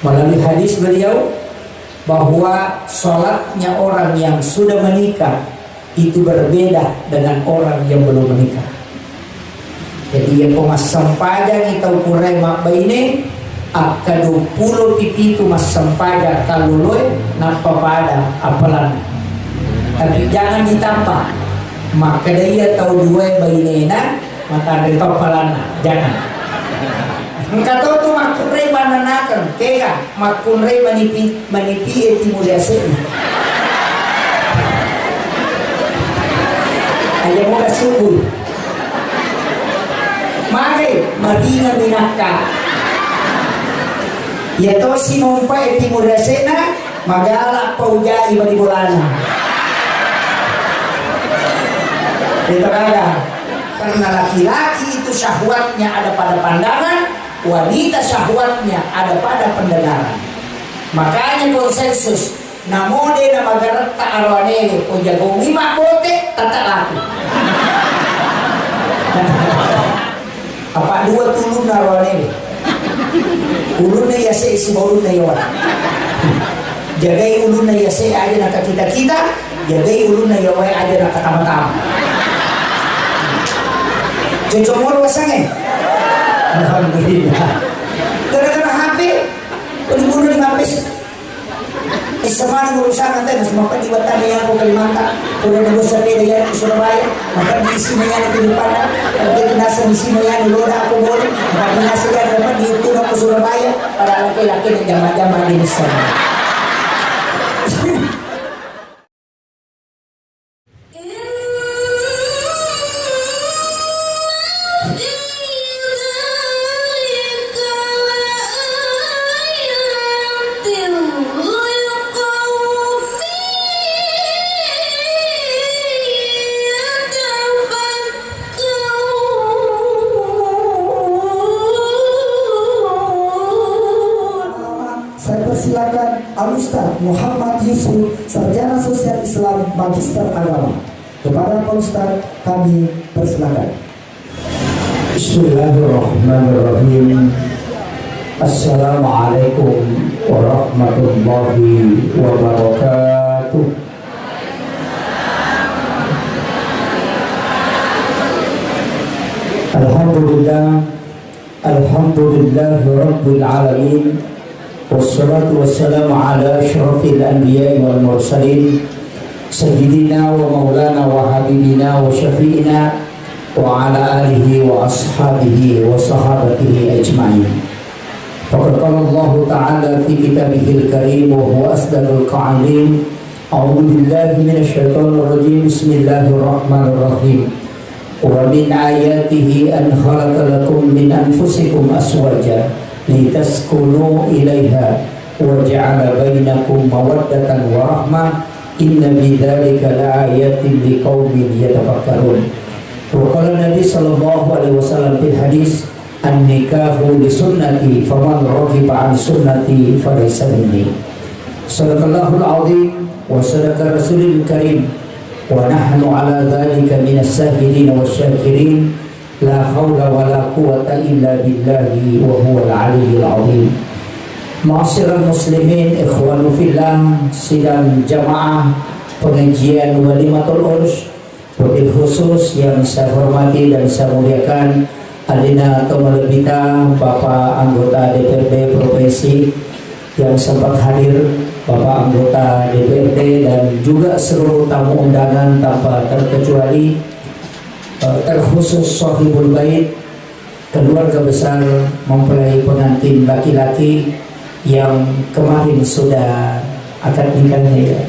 Melalui hadis beliau bahwa sholatnya orang yang sudah menikah itu berbeda dengan orang yang belum menikah. Jadi yang pemas sampaja kita ukurai mak ini akadu pulo pipi itu mas sampaja kalau loe nampak pada apalan. Tapi jangan ditambah. Maka dia tahu dua bainena maka dari apalan jangan. Engkau tu makunrei mananakan, kega makunrei manipi eti muda sini. Aja muda subuh. Mari madinga minaka. Ya to si nompa eti muda sena magala paujai bani bolana. Itu kagak. Karena laki-laki itu syahwatnya ada pada pandangan, wanita syahwatnya ada pada pendengaran. Makanya konsensus namode nama garat tak arwane ko jago lima bote tata laku. Apa dua tulun arwane ulun ya se isi ulun ya wa. Jagai ulun ya se aja nak kita, jagai ulun ya wa aja nak tama-tama. Cocok wasange. Alhamdulillah. Gara-gara HP, udah di HP. Sama urusan nanti nggak semua pendibatan yang aku Kalimantan, udah negosiasi dengan di Surabaya, maka di sini yang di depan, kita nasi di sini yang dulu aku boleh, maka nasi yang dapat di itu aku Surabaya, pada laki-laki yang jamaah di sana. Silakan Al-Ustaz Muhammad Yusuf, Sarjana Sosial Islam, Magister Agama. Kepada Pak Ustaz kami persilakan. Bismillahirrahmanirrahim. Assalamualaikum warahmatullahi wabarakatuh. Alhamdulillah rabbil alamin. Wassalatu wassalamu ala asyrafil anbiya'i wal mursalin sayyidina wa maulana wa habibina wa syafi'ina wa ala alihi wa ashabihi wa sahabatihi ajma'in. Faqad qala Allah ta'ala fi kitabihil karim wa huwa asdaqul qa'ilin. A'udzu billahi minasy syaithanir rajim. Bismillahirrahmanirrahim. Wa min ayatihi an khalaqa lakum min anfusikum azwaja litaskunu ilaiha wa ja'ala bainakum mawaddatan wa rahmah inna bidzalika laayatin liqaumin yatafakkarun. Wa qala Nabi sallallahu alaihi wasallam fil hadis an-nikahu li sunnati faman raghiba an sunnati falaysa minni. Sadaqallahul azim wa sadaqa rasulul karim wa nahnu ala dzalika minas sahidin wasyakirin. La haula wa la quwata illa billahi wa huwal aliyyul azim. Ma'asyiral muslimin, ikhwanu fillah, sidang jamaah pengajian Walimatul Urus, wabil khusus yang saya hormati dan saya muliakan Alina Tomalebita, Bapak anggota DPRD Provinsi yang sempat hadir, Bapak anggota DPRD dan juga seluruh tamu undangan tanpa terkecuali, terkhusus Sohibul Bait, keluarga besar mempelai pengantin laki-laki yang kemarin sudah akad nikahnya ya.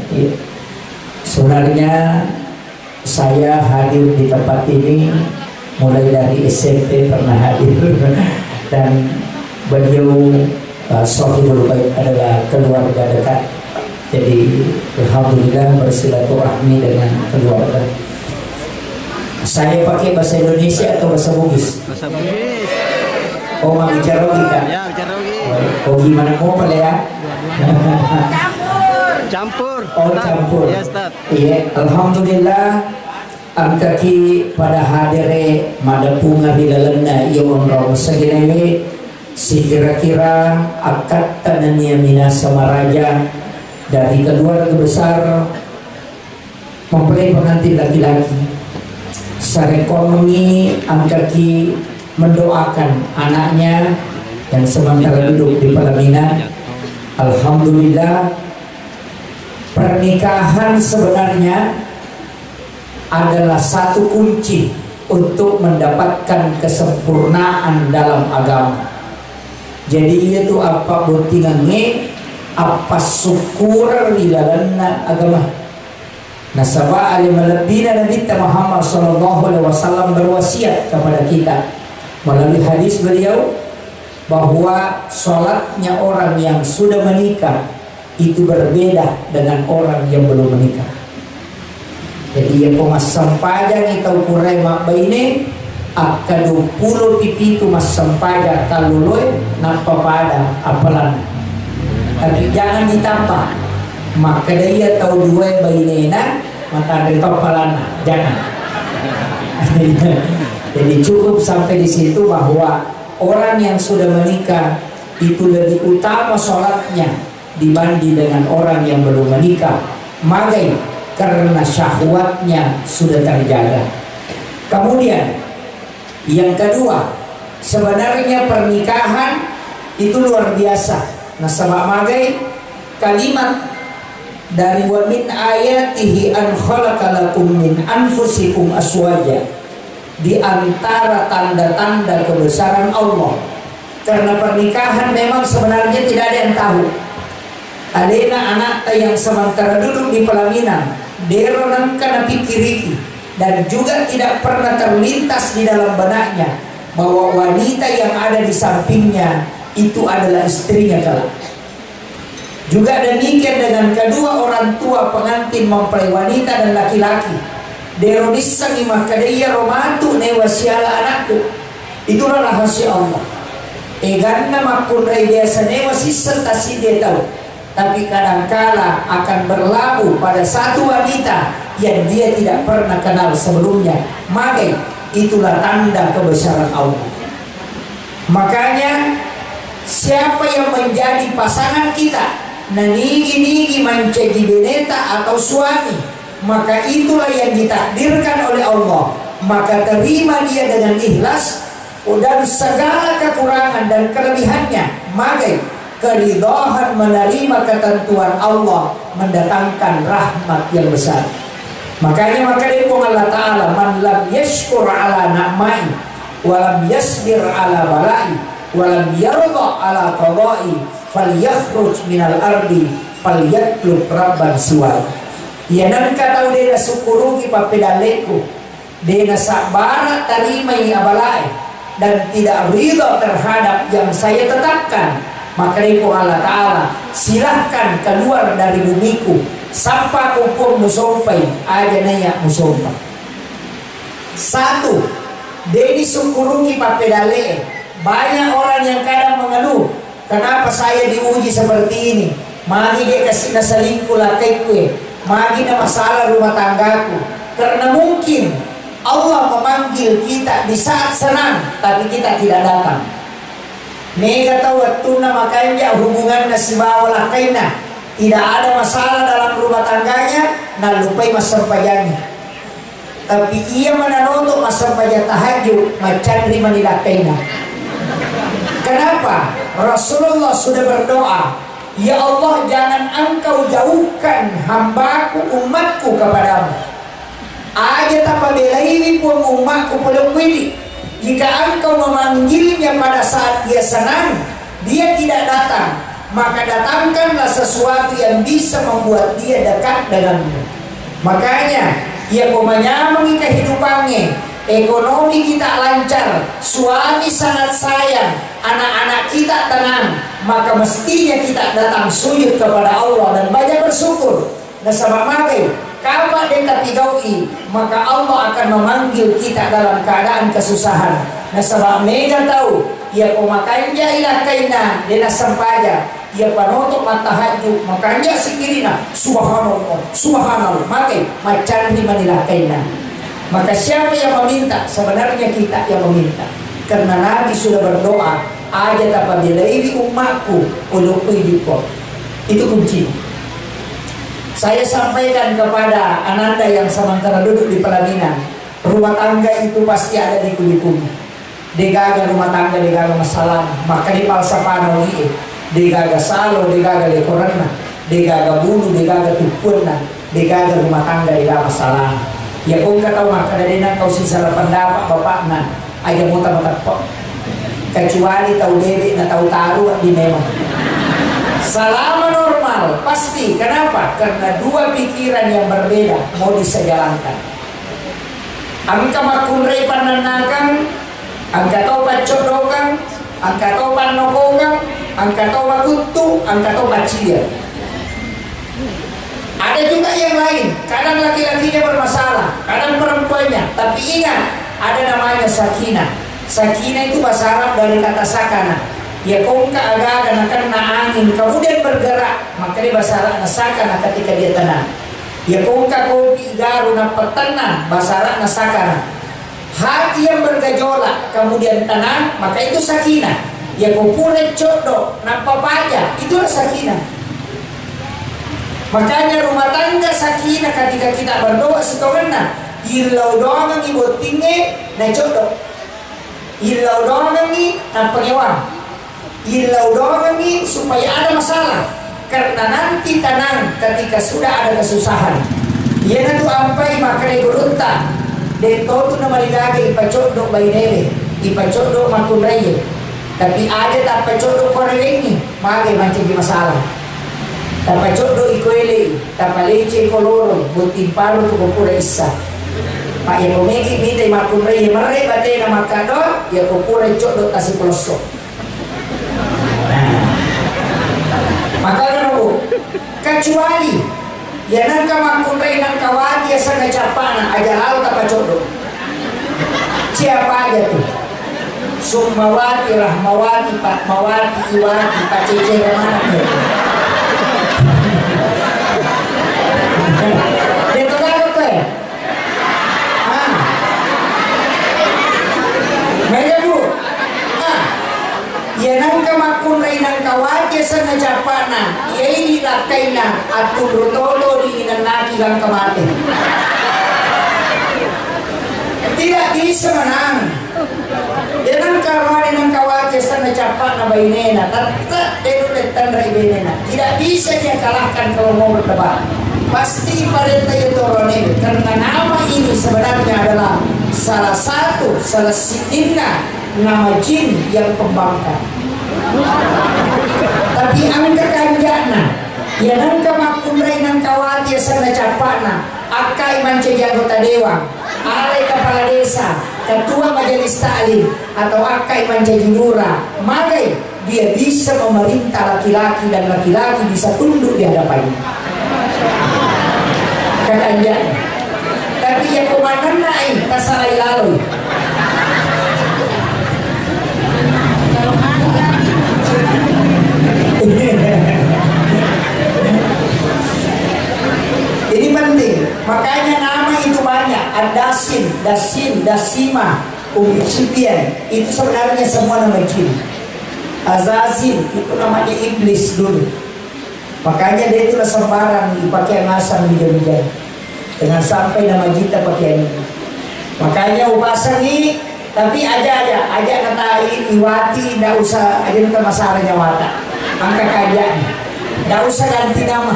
Sebenarnya saya hadir di tempat ini mulai dari SMP pernah hadir dan beliau Sohibul Bait adalah keluarga dekat. Jadi alhamdulillah bersilaturahmi dengan keluarga. Saya pakai bahasa Indonesia atau bahasa Bugis? Bahasa Bugis. Oh, mau bicara kita? Ya, bicara Bugis. Oh, gimana mau pada ya? Campur. Oh, campur. Ya, Ustaz. Iya, alhamdulillah. Angkaki pada hadire madapunga di dalamnya yang orang seginewe Sekira-kira akad tanania minasa maraja dari keluarga besar mempelai pengantin laki-laki. Sarekongi angkaki mendoakan anaknya yang sementara duduk di pelaminan. Alhamdulillah, pernikahan sebenarnya adalah satu kunci untuk mendapatkan kesempurnaan dalam agama. Jadi itu apa buktinya apa syukur di dalam agama. Nasaba alim lebih Nabi Muhammad sallallahu alaihi wasallam berwasiat kepada kita melalui hadis beliau bahwa sholatnya orang yang sudah menikah itu berbeda dengan orang yang belum menikah. Jadi yang pemasang pajak kita ukurai mak ini akadu pulo pipitu masang pajak kalau loe napa pada apalan. Tapi jangan ditambah. Maka dia tahu dua bainena maka dari apalan jangan. Jadi cukup sampai di situ bahwa orang yang sudah menikah itu lebih utama sholatnya dibanding dengan orang yang belum menikah. Magai karena syahwatnya sudah terjaga. Kemudian yang kedua, sebenarnya pernikahan itu luar biasa. Nah, sama magai kalimat dari wa min ayatihi an khalaqalakum min anfusikum aswaja, di antara tanda-tanda kebesaran Allah. Karena pernikahan memang sebenarnya tidak ada yang tahu. Adena anak yang sementara duduk di pelaminan, deronan kana pikiriki, dan juga tidak pernah terlintas di dalam benaknya bahwa wanita yang ada di sampingnya itu adalah istrinya kelak. Juga demikian dengan kedua orang tua pengantin mempelai wanita dan laki-laki. Derodisang imakadaya romatu newasiala anakku. Itulah rahasia Allah. Eganna makun biasa newasi sertasi dia tahu. Tapi kadangkala akan berlabuh pada satu wanita yang dia tidak pernah kenal sebelumnya. Maka itulah tanda kebesaran Allah. Makanya siapa yang menjadi pasangan kita, nanigi-nigi mencegi beneta atau suami, maka itulah yang ditakdirkan oleh Allah. Maka terima dia dengan ikhlas dan segala kekurangan dan kelebihannya. Maka keridhaan menerima ketentuan Allah mendatangkan rahmat yang besar. Makanya maka Allah Ta'ala man lam yashkur ala na'mai walam yasbir ala balai walam yarda ala qadai falyakhruj minal ardi falyatlub rabban siwai. Ya nangka tahu dia syukurugi papedaleku dia sabara tarimai abalai dan tidak ridha terhadap yang saya tetapkan. Maka itu Allah Ta'ala silahkan keluar dari bumiku sampai kupur musompai aja nanya musompa. Satu, Dedi syukuruki papedale. Banyak orang yang kadang mengeluh, kenapa saya diuji seperti ini? Magi dia kasih nasalingku lakai kue, magi na masalah rumah tanggaku. Karena mungkin Allah memanggil kita di saat senang, tapi kita tidak datang. Mega tahu waktu makanya hubungan nasi bawa kaina tidak ada masalah dalam rumah tangganya, nah lupai masa pajanya. Tapi ia menanoto masa pajak tahajud macam lima nilakaina. Kenapa? Rasulullah sudah berdoa, ya Allah jangan engkau jauhkan hambaku umatku kepadamu. Aja tanpa belaini pun umatku peluk ini. Jika engkau memanggilnya pada saat dia senang, dia tidak datang, maka datangkanlah sesuatu yang bisa membuat dia dekat denganmu. Makanya, ia menyamangi kehidupannya, ekonomi kita lancar, suami sangat sayang, anak-anak kita tenang, maka mestinya kita datang sujud kepada Allah dan banyak bersyukur. Dan sebab makai, kalau dia tigaui, maka Allah akan memanggil kita dalam keadaan kesusahan. Nah sebab mega tahu, ia pemakainya ilah kaina, dia sampaja, ia panotok matahaju, makanya sikirina, subhanallah, subhanallah, makai macam di manilah kaina. Maka siapa yang meminta? Sebenarnya kita yang meminta. Karena Nabi sudah berdoa, aja tanpa bilaiwi umatku ulukui dipo. Itu kunci. Saya sampaikan kepada Ananda yang sementara duduk di pelaminan, rumah tangga itu pasti ada di kulit-kulit. Degaga rumah tangga, degaga masalah, maka di palsapana uli, degaga salo, degaga lekorana, degaga bulu, degaga tupuana, degaga rumah tangga, degaga masalah. Ya kung kataw makadalina kau sisa pendapat bapak na, aja mo tamatagpo. Kecuali tahu bebek na tahu taruh di memang. Selama normal pasti. Kenapa? Karena dua pikiran yang berbeda mau disejalankan. Angka makunrei pananakan, angka tobat codokan, angka tobat nokokan, angka tobat kutu, angka tobat cia. Ada juga yang lain. Kadang laki-lakinya bermasalah, kadang perempuannya. Tapi ingat, ada namanya sakinah. Sakinah itu bahasa Arab dari kata sakana. Ya kongka agak dan kena angin kemudian bergerak, maka dia bahasa Arab sakana ketika dia tenang. Ya kongka kopi garu na petenang, bahasa Arab sakana. Hati yang bergejolak kemudian tenang, maka itu sakinah. Ya kupure codo na papaja, itulah sakinah. Makanya rumah tangga sakinah ketika kita berdoa setengah ilau doang ibu tinggi na codo. Ilau doang na pengewang. Ilau doang supaya ada masalah. Karena nanti tenang ketika sudah ada kesusahan. Ia tu ampai makanya gurunta. Deto tu nama ligage ipacodo bainere, ipacodo makunreye. Tapi ada tak pacodo koreleni, magai macam masalah. Tak pacodo ikoele, tak palece koloro, buti paru tu kupura isa. Pak yang memiliki minta makunreye mare bate na makado, ya kupura codo kasih pelosok. Maka kenapa? Kecuali ya nangka makunrei nangka wadi ya sana capana aja hal tak pacodo. Siapa aja tuh? Sumawati, Rahmawati, Patmawati, Iwati, Pacece mana tuh? Dia tahu apa ya? Mereka bu, ya nangka makunrei nangka wadi ya sana capana, ya ini lakaina atur rotolo di nanaki lang kamate. Tidak bisa menang. Ya nangka wadi nangka wadi ya sana capana bainena, tetap deruletan raibinena. Tidak bisa dia kalahkan kalau mau berdebat. Pasti perintah itu ronel, karena nama ini sebenarnya adalah salah sitinna nama jin yang pembangkang. Tapi angka kanjana, ya nangka makunrei nangka wati sana capana, akai manca anggota dewan, alai kepala desa, ketua majelis taklim, atau akai manca lurah, magai dia bisa memerintah laki-laki dan laki-laki bisa tunduk di hadapannya. Kanjana. Tapi ya komandan naik kasarai lalu. Ini penting, makanya nama itu banyak. Adasin, dasin, dasima, umisipian, itu sebenarnya semua nama jin. Azazin itu namanya iblis dulu. Makanya dia itu sembarang dipakai ngasang bija-bija. Dengan sampai nama kita pakai ini. Makanya upasan ini, tapi aja ngatain Iwati, ndak usah aja nonton masalah nyawata. Angka kajaan, ndak usah ganti nama.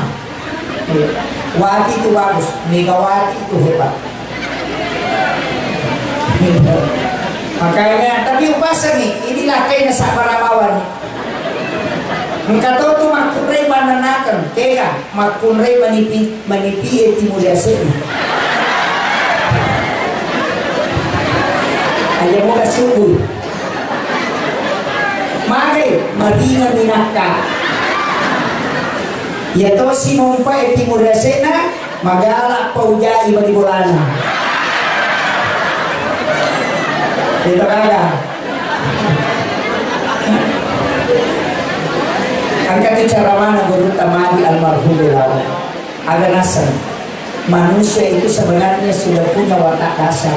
Wati itu bagus, Megawati itu hebat. Makanya, tapi upasan nih, inilah kayaknya sabarabawan. Engkau tu makunrei mananakan, kaya makunrei manipi etimudasena. Aja muka subuh. Mari maringa minaka. Ya to si mompa etimudasena magala paujai bagi bolana. Itu kagak. Angkat cara mana guru tamadi almarhum belawa. Ada nasar. Manusia itu sebenarnya sudah punya watak dasar.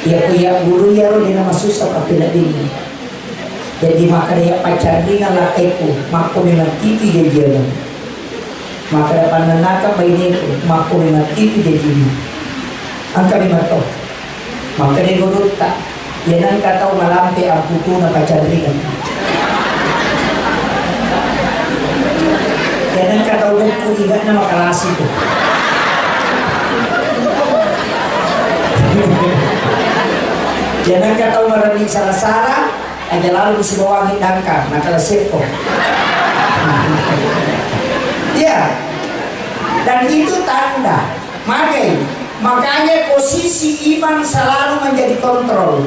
Ya punya guru ya roh di nama susah tapi tidak dingin. Jadi maka dia pacar dengan lakaiku, maka memang titi dia. Maka dapat nanaka bainiku, maka memang titi dia. Angka lima toh. Maka dia gurut tak. Yanan kata malampe aku tu na pacar dengan. Yanan kata buku ingat nama kalasi tu. Jangan kata meremik salah-salah aja lalu bisa bawa angin dangkar nakala seko. Ya, dan itu tanda makanya posisi iman selalu menjadi kontrol.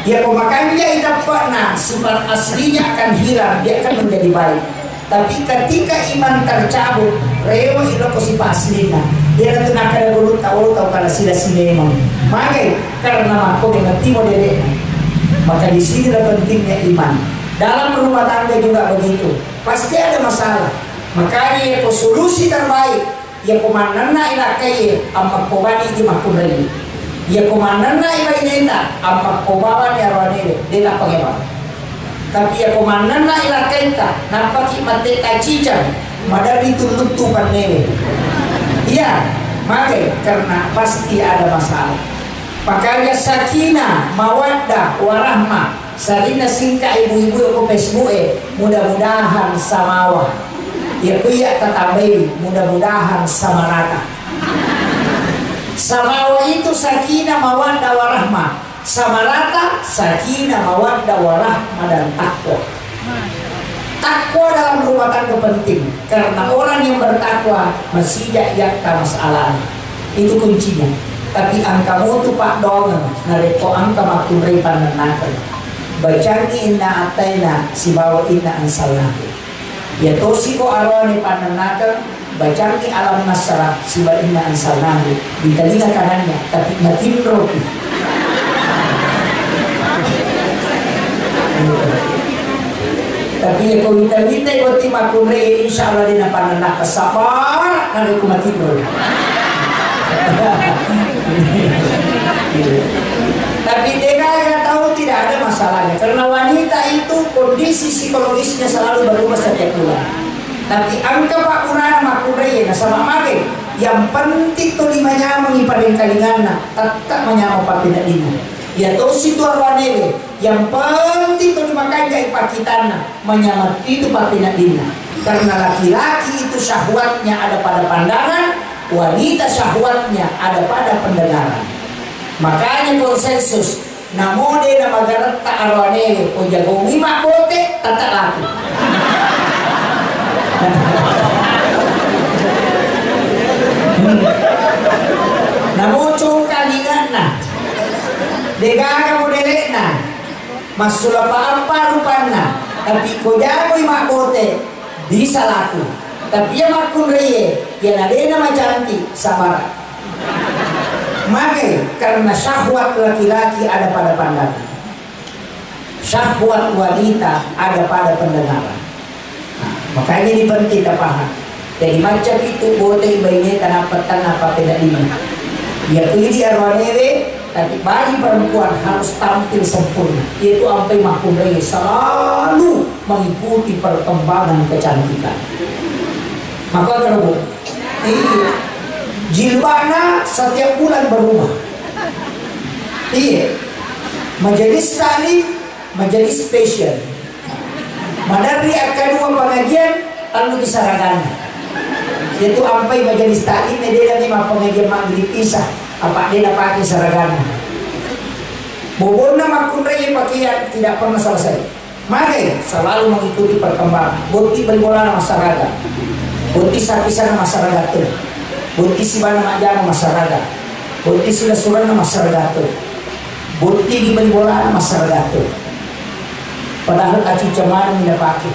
Ya, makanya tidak pernah sifat aslinya akan hilang, dia akan menjadi baik. Tapi ketika iman tercabut, rewa itu sifat aslinya. Dia nanti nak ada dulu tahu kalau sila memang. Makanya karena aku mengerti model. Maka di sini pentingnya iman. Dalam rumah tangga juga begitu. Pasti ada masalah. Makanya ya solusi terbaik. Ya kumanana ilakai amma kobani di makunari. Ya kumanana ilaineta amma kobawa ni arwane dia nak pakai apa? Tapi ya kumanana ilakaita nampak mate tacican madari tutup panele. Iya, makanya karena pasti ada masalah. Makanya sakinah, mawaddah, warahmah. Salina singka ibu-ibu ko Facebook mudah-mudahan samawa. Ya kuya tatabai mudah-mudahan samarata. Samawa itu sakinah, mawaddah, warahmah. Samarata sakinah, mawaddah, warahmah dan takwa. Takwa dalam rumah tangga penting karena orang yang bertakwa masih yakka masalah itu kuncinya. Tapi angka mutu pak dongan nareko angka makin ripan menakan bacangi inna ataina si bawa inna ansalna ya tosi ko arwani pananakan bacangi alam nasara si bawa inna ansalna di telinga kanannya tapi makin roti. Tapi kalau kita ikut makumre insya Allah dia nampak nak sabar nanti aku mati dulu. Tapi dia nggak tahu tidak ada masalahnya karena wanita itu kondisi psikologisnya selalu berubah setiap bulan. Tapi angka pak kurana makumre sama mage yang penting tu limanya mengiparin kalingana tetap menyama papina dina. Ya to situ arwanele yang penting itu dimakan jai pakitana menyamati itu papina dina karena laki-laki itu syahwatnya ada pada pandangan, wanita syahwatnya ada pada pendengaran. Makanya konsensus namode nama garata arwanele ko jago lima bote tata laku. Namo cungkalingan degaga modelek na masula apa rupana tapi ko jago lima bote bisa laku tapi ya makun reye ya nadena macanti sabara. Maka karena syahwat laki-laki ada pada pandangan, syahwat wanita ada pada pendengaran. Makanya ini penting kita paham. Jadi macam itu boleh bayinya tanah petang apa beda ini. Ya pilih arwanewe, tapi bayi perempuan harus tampil sempurna. Itu sampai makumrei selalu mengikuti perkembangan kecantikan. Maka kalau jilbabnya setiap bulan berubah. Iya, menjadi styling, menjadi spesial. Madari akan dua pengajian lalu disaragannya. Itu sampai menjadi styling, dia memang pengajian maghrib isya. Apa dia pakai saragannya? Bobona makunrei pakaian tidak pernah selesai. Maka selalu mengikuti perkembangan. Bukti berbola masyarakat, bukti sapisan masyarakat. Bukti sibana majama masyarakat, bukti sila surana masyarakat, bukti di bola masyarakat. Padahal acica mana mina pakai,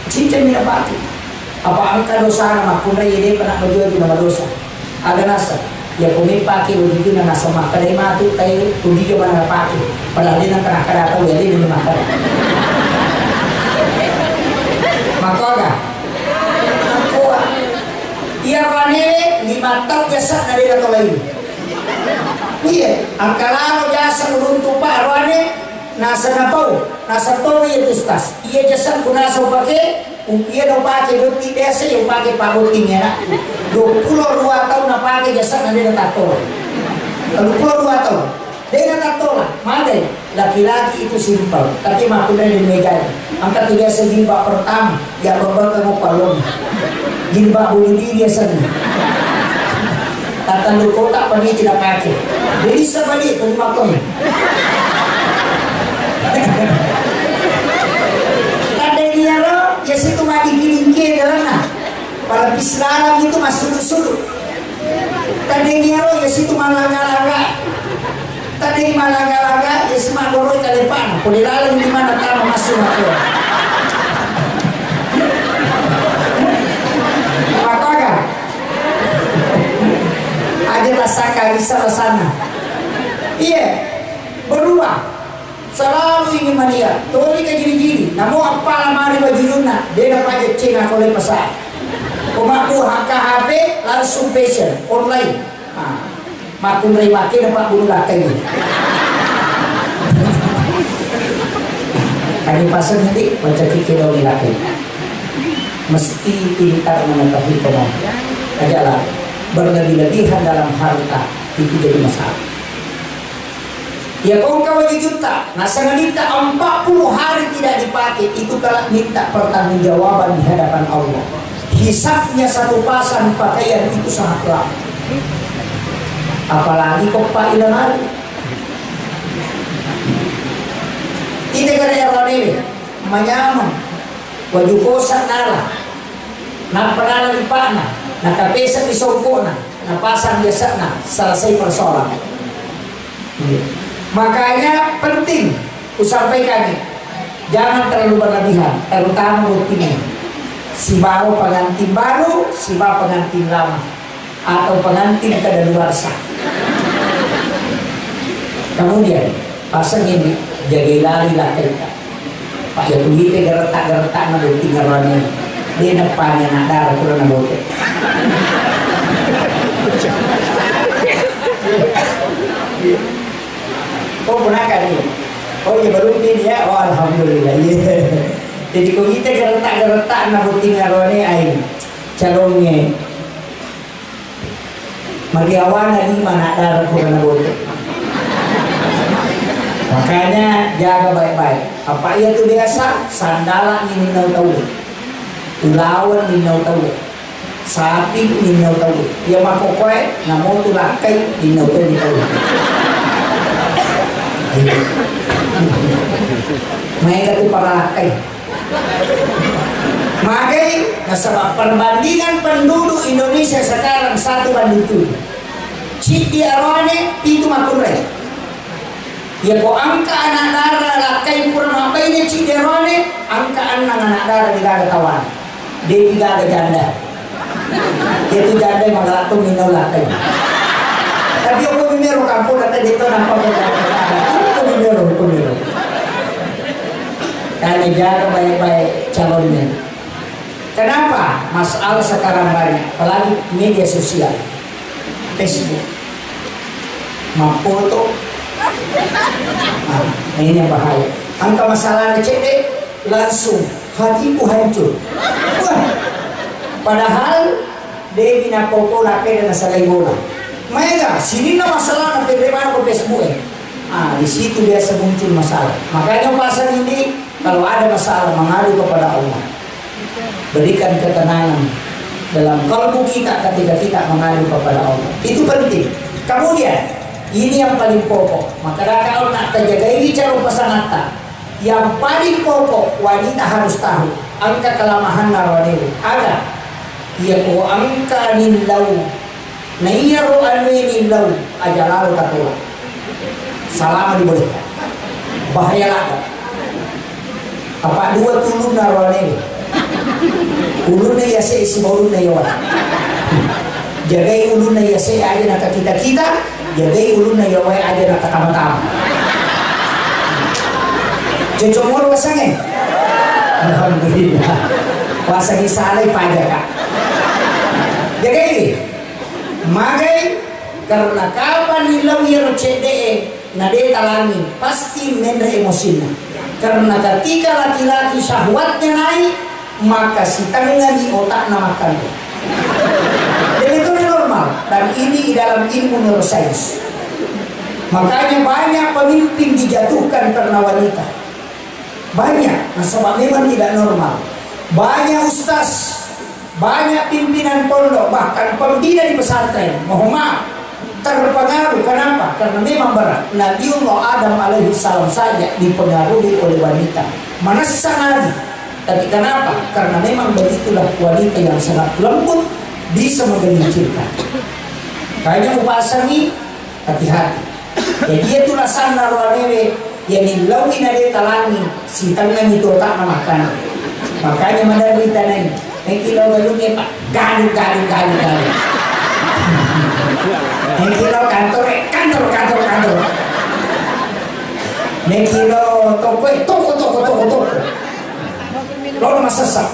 cica mina pakai. Apa angka dosa nama kuna ini pernah berjual di nama dosa. Ada nasa, ya kumi pakai begitu nama sama kadai matu tay tuli ke mana pakai. Padahal dia nak kena kada tahu ya dia ni makan. Maka ia wanele 5 tahun jasa na dia tolay. Iya, ang kalano jasa uruntu pa arwane nasa napau, nasa toy itu stas. Iya jasa kuna so pake, iya do pake bukti biasa yung pake pabutingnya nak. 22 tahun na pake jasa na dia tato. 22 tahun. Dia tato lah, madai. Laki-laki itu simpel, tapi makulah di meja. Angkat tiga segimba pertama, ya bapak kamu palong. Gimba bunuh diri sana. Tata kota pani tidak pakai. Jadi sebalik tu makom. Tadi dia lo, ya situ mati giling dalam na. Para pislaram itu masuk suluk. Tadi dia lo, ya situ malanga-langa. Tadi malanga-langa, ya semua goroi kalepan. Punilalang di mana tama masuk aku. Ada rasakan di sana. Iya, berubah. Selalu ingin mania. Tori ke gini-gini. Namun apa lamari bajuluna, dia dapat cek aku oleh pasar. Kumaku HP langsung fashion online. Makin makin dapat bulu lakai. Kali pasar nanti baca kiki daun lakai. Mesti pintar mengetahui kemampuan. Ajalah. Berlebih-lebihan dalam harta itu jadi masalah. Ya kau juta, nah sangat minta 40 hari tidak dipakai, itu kalau minta pertanggungjawaban di hadapan Allah. Hisabnya satu pasang pakaian itu sangat lama. Apalagi kau pakai hari. Tidak ada yang ini, menyaman, wajib kosak nala, nak pernah di panah. Nah kapesa di songkona, nah pasang biasa, nah selesai persoalan. Makanya penting usampaikan jangan terlalu berlebihan, terutama buktinya. Si baru pengantin baru, si baru pengantin lama, atau pengantin kadaluarsa. Kemudian pasang ini jaga lari lakai. Pak ya kulite geretak na bukti ngarane. Dia depannya nak darah kurang nak botek. Oh gunakan ini. Oh ya baru ini ya. Oh alhamdulillah. Yeah. Jadi kau kita geretak nak bukti ngarone air calonnya. Mariawan lagi mana darah kurang nak botek. Makanya jaga baik-baik. Apa itu biasa? Sandalan ini tahu. Ulawan minnaw tahu, sapi minnaw tahu, ya makokoy, namo tulakay minnaw tahu. May katu parakay. Makai, nasabab perbandingan penduduk Indonesia sekarang 1:7. Citi arone itu makuray. Ya ko angka anak darah lakai kurang apa ini citi arone, angka anak darah digagatawan. Dia tidak ada janda. Itu janda yang mengatur minum lakai. Tapi aku minum kampung nanti itu nampak itu minum. Karena jaga baik-baik calonnya. Kenapa? Masalah sekarang banyak, apalagi media sosial, Facebook, foto. Nah, ini yang bahaya. Angka masalahnya cedek langsung. Hatiku hancur. Wah. Padahal Dewi na popo laki dan nasalay bola. Mega, sini na masalah na pagreman ko Facebook di situ biasa muncul masalah. Makanya pasal ini kalau ada masalah mengadu kepada Allah. Berikan ketenangan dalam kalbu kita ketika kita mengadu kepada Allah. Itu penting. Kemudian ini yang paling pokok. Maka kalau nak terjaga ini cara pasangan. Yang paling pokok wanita harus tahu angka kelemahan wanita ada ia ko angka nilau naiyaru alwi nilau ajalalu takwa salama dibolehkan bahaya lagi apa dua tulun wanita ulunnya ya se isi ulunnya ya jagai ulunnya ya se aja nak kita jagai ulunnya ya aja nak tama-tama. Jejomor wasangin. Alhamdulillah. Wasangin salay pada kak. Jadi, magai karena kapan nilaw yero CDE nade talangi pasti mendre emosinya. Karena ketika laki-laki syahwatnya naik, maka si tangan di otak namakan. Dan itu normal, dan ini dalam ilmu neuroscience. Makanya banyak pemimpin dijatuhkan karena wanita. Banyak, nah sebab memang tidak normal. Banyak ustaz, banyak pimpinan pondok, bahkan pembina di pesantren, mohon maaf, terpengaruh. Kenapa? Karena memang berat. Nabiullah Adam alaihi salam saja dipengaruhi oleh wanita. Manassa Nabi. Tapi kenapa? Karena memang begitulah wanita yang sangat lembut, bisa menggelincirkan. Kayaknya upasani, hati-hati. Jadi itulah sandar wanewe yang dilawi nade talangi si tangan itu otak makan. Makanya menderita nai. Kilo galungnya pak, gaduh. Kilo kantor. Kilo toko. Lalu masasak.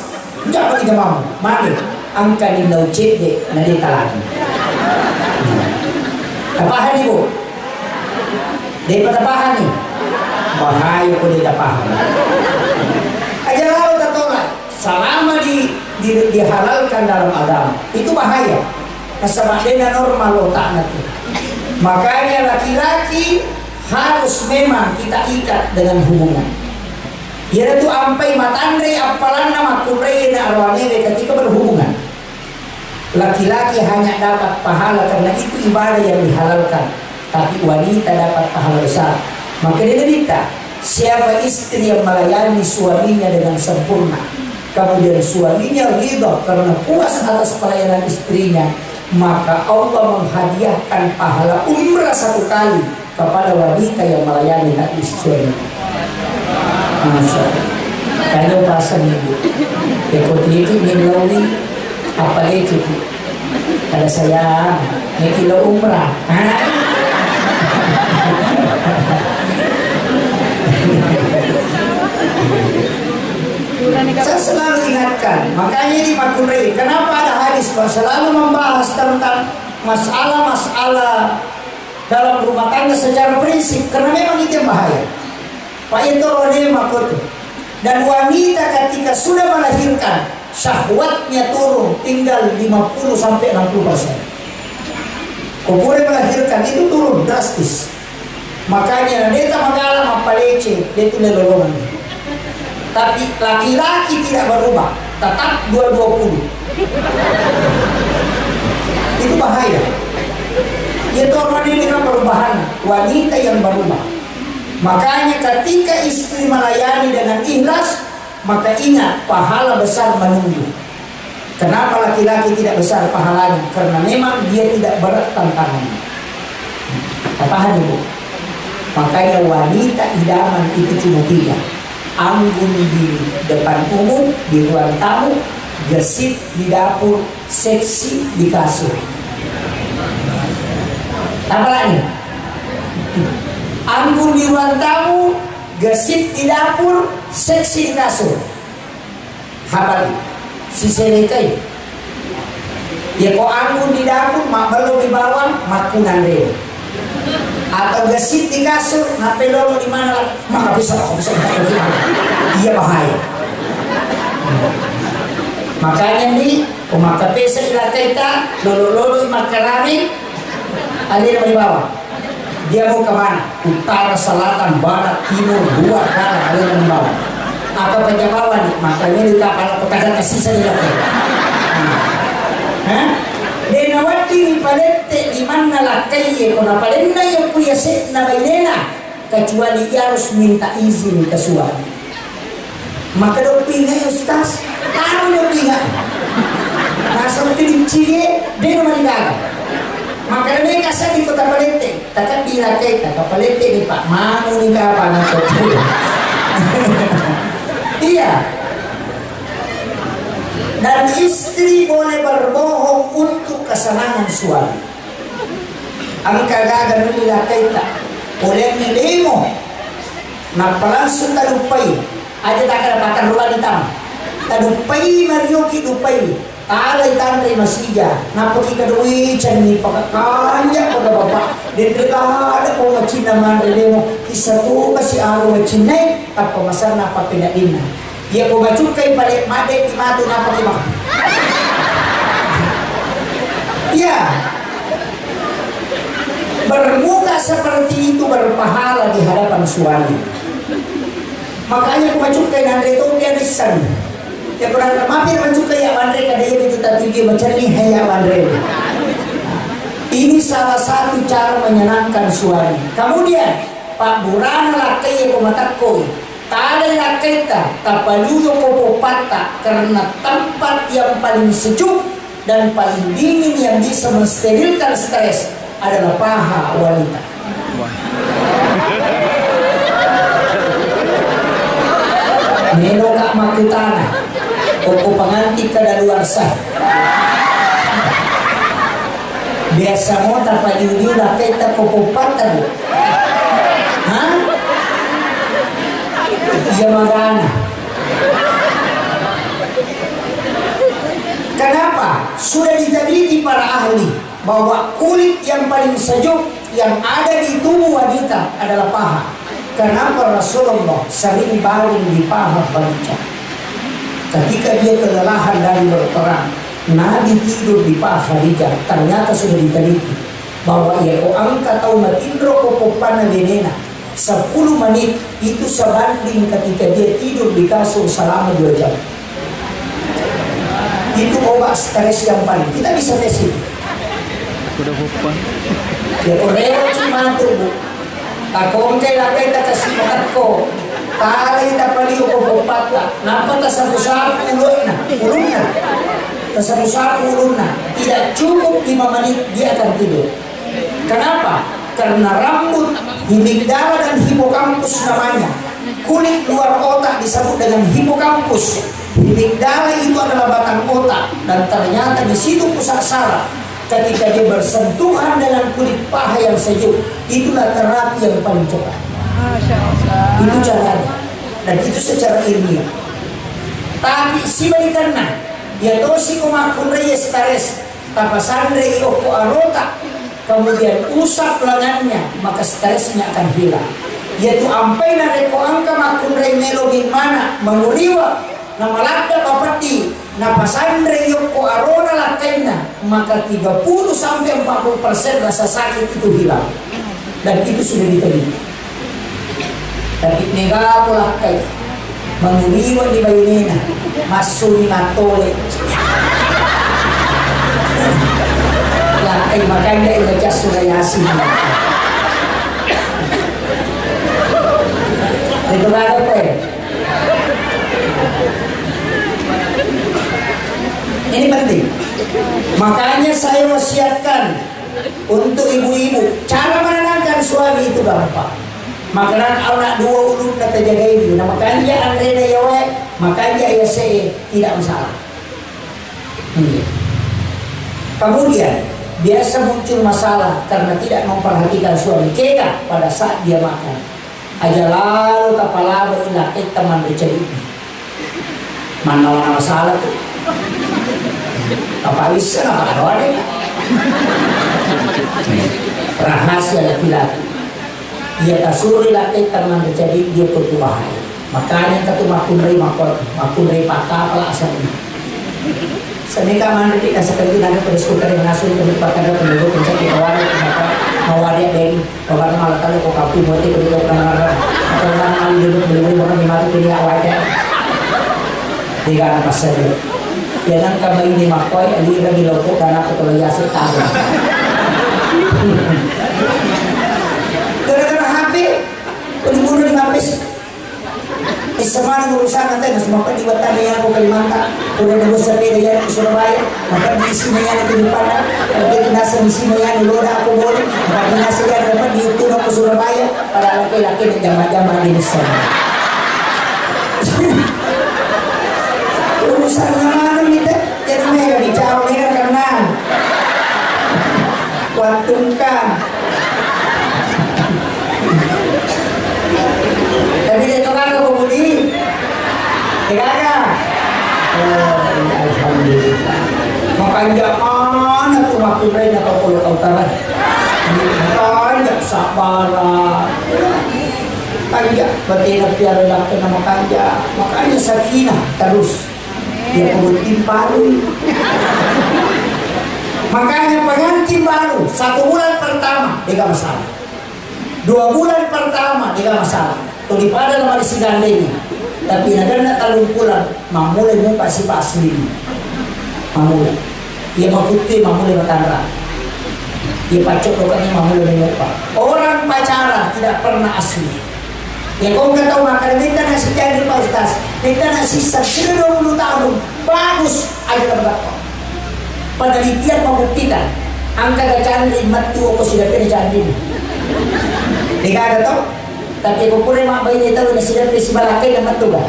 Jangan tidak mau. Mari angka di lau cede nade talangi. Tapahan ibu. Daripada paham nih. Bahaya kok dia paham. Aja lalu tak tolak. Selama dihalalkan dalam agama, itu bahaya. Nasabadena normal otaknya tuh. Makanya laki-laki harus memang kita ikat dengan hubungan. Ya itu ampai matandre apalan nama kurei na arwanere ketika berhubungan. Laki-laki hanya dapat pahala karena itu ibadah yang dihalalkan. Tapi wanita dapat pahala besar. Maka dia cerita, siapa istri yang melayani suaminya dengan sempurna, kemudian suaminya ridha karena puas atas pelayanan istrinya, maka Allah menghadiahkan pahala umrah 1 kali kepada wanita yang melayani istrinya. Masya Allah. Kalau pasan ibu, ikut itu minlawi apa itu? Ada saya, kilo umrah. Saya selalu ingatkan, makanya di Makunrei, kenapa ada hadis selalu membahas tentang masalah-masalah dalam rumah tangga secara prinsip, karena memang itu yang bahaya. Pak itu rode makut. Dan wanita ketika sudah melahirkan, syahwatnya turun tinggal 50 sampai 60%. Kupure melahirkan itu turun drastis. Makanya dia tak mengalam apa leceh, dia itu lelolongan. Tapi laki-laki tidak berubah, tetap 220. Itu bahaya. Itu orang ini kan perubahan, wanita yang berubah. Makanya ketika istri melayani dengan ikhlas, maka ingat pahala besar menunggu. Kenapa laki-laki tidak besar pahalanya? Karena memang dia tidak berat tantangannya. Paham ibu? Makanya wanita idaman itu cuma 3. Anggun di depan umum, di ruang tamu, gesit di dapur, seksi di kasur. Apa lagi? Anggun di ruang tamu, gesit di dapur, seksi di kasur. Apa lagi? Si senekai. Ya kok anggun di dapur, mak belum di bawah, makunan reda. Atau gesit di kasur, ngapain lo di mana lah? Maka bisa dia bahaya. Makanya nih, kumaka pesa ila kita, lolo makarami, ada yang di bawah. Dia mau kemana? Utara, selatan, barat, timur, luar, kanan, ada yang di bawah. Apa penjawab nih? Makanya di kapal petakan kasih saja. Denawati palette di mana lakai kona palenna yang punya set na bainena kecuali dia harus minta izin ke suami. Maka dok pinga ustaz, tahu dok pinga. Nah seperti di Cile, dia nomor tiga. Maka mereka saya di kota Palette, takkan dilakai tak Palette ni Pak Manu ni kapan atau iya. Dan istri boleh berbohong untuk kesenangan suami. Ang kagagan nila kita oleh nilimo na palang sutalupay aja tak kedapatan rula di taman Tadupay Marioki dupay. Alay tanay masija. Napaki kadui chan ni pakakanya pagababa. Dentrelada ko macinaman relemo. Isa to kasi aro macinay at pamasar na papinain na. Iya ko macukay palit made imato na pakimak. Iya. Bermuka seperti itu berpahala di hadapan suami. Makanya ko macukay na rito dia nisan. Ya kurang mampir mencukai ya Andre kadang kita tinggi mencari hanya Andre. Ini salah satu cara menyenangkan suami. Kemudian Pak Burana lakai yang kumatakoi, tali lakai ta, tapaluyo ko pata karena tempat yang paling sejuk dan paling dingin yang bisa mensterilkan stres adalah paha wanita. Neno kak makutana. Koko pengantin kadaluarsa. Biasa mo tapaliw na kita kupupatan. Ha? Iya magana. Kenapa? Sudah diteliti para ahli bahwa kulit yang paling sejuk yang ada di tubuh wanita adalah paha. Kenapa Rasulullah sering baring di paha wanita? Ketika dia kelelahan dari berperang, Nabi tidur di paha Khadijah. Ternyata sudah diteliti bahwa ia ko angka tau matindro ko popana venena 10 menit itu sebanding ketika dia tidur di kasur selama 2 jam. Itu obat stres yang paling kita bisa tes itu. Kuda popang. Ya koreo cuma tuh. Takongke lapeta kasih matatko. Tali tapali ko popata. Napa tasabusapu ulun na. Tasabusapu ulun na. Tidak cukup 5 menit dia akan tidur. Kenapa? Karena rambut, himigdala dan hipokampus namanya. Kulit luar otak disebut dengan hipokampus. Himigdala itu adalah batang otak dan ternyata di situ pusat saraf. Ketika dia bersentuhan dengan kulit paha yang sejuk, itulah terapi yang paling cepat. Itu caranya dan itu secara ilmiah. Tapi si balikanna dia tosi kumakun reyes tares tapasandre oko arota, kemudian usap lengannya, maka stresnya akan hilang. Yaitu ampai na reko angka makun rey melo gimana menguriwa nama lakda bapati napasandre yoko arona lakaina, maka 30 sampai 40% rasa sakit itu hilang. Dan itu sudah diteliti. Tapi nega pula kay menguriwa di bayunina masuni matole lakay makanya ilajas sudah yasin itu ada apa ya? Ini penting, makanya saya wasiatkan untuk ibu-ibu cara menenangkan suami itu gampang. Makanan anak 2 ulun na terjaga ini. Nah makanya Andre na yawe, makanya ya saya tidak masalah. Kemudian biasa muncul masalah karena tidak memperhatikan suami kita pada saat dia makan. Aja lalu kepala berlakit teman bercerita. Mana masalah tuh? Apa bisa apa ada? Rahasia laki-laki. Dia tasuri laki teman terjadi dia pertuahan. Makanya kata makun rei patah pala asal ini. Senika mana tidak sekali naga terus kukari menasuri ke tempat kada penduduk mencari kawan kenapa mawari dari kawan malah kali kok kapi buat itu duduk nama atau orang kali duduk beli orang dimati pilih awalnya. Tiga anak pasal dia. Yang kami ini makoi ali lagi lopo karena ketolaya setahun. Udah di habis semua urusan nanti nggak semua pendiwatan yang aku Kalimantan udah nunggu sepeda yang ke Surabaya maka di sini yang ke depan nanti nasi di sini yang dulu udah aku boleh maka nasi yang dapat di itu ke Surabaya pada laki-laki yang jamaah-jamaah di sana urusan mana kita jadi mereka dicau mereka karena wantungkan. Tapi dia tukar ke pemudi, tidak ada. Kanja mana tuh waktu mereka ke Pulau Utara? Kanja sabaran. Kanja betina piara laki nama kanja. Makanya Sakinah terus dia pengantin baru. Makanya pengantin baru 1 bulan pertama dia gak masalah. 2 bulan pertama dia gak masalah. Tuli pada nama si gandengnya. Tapi nak talumpulan mamulai muka si pasli. Mamulai. Dia makuti mamulai matandra. Dia pacok dokanya mamulai muka. Orang pacaran tidak pernah asli. Ya kau nggak tahu makanya kita nasi jadi Pak Ustaz, kita nasi 20 tahun bagus aja berapa. Penelitian membuktikan angka gacaran 5 tuh aku sudah pernah jadi. Tidak ada tahu, tapi aku pun mak bayi itu tahu nasi jadi si balakai dan matu kan.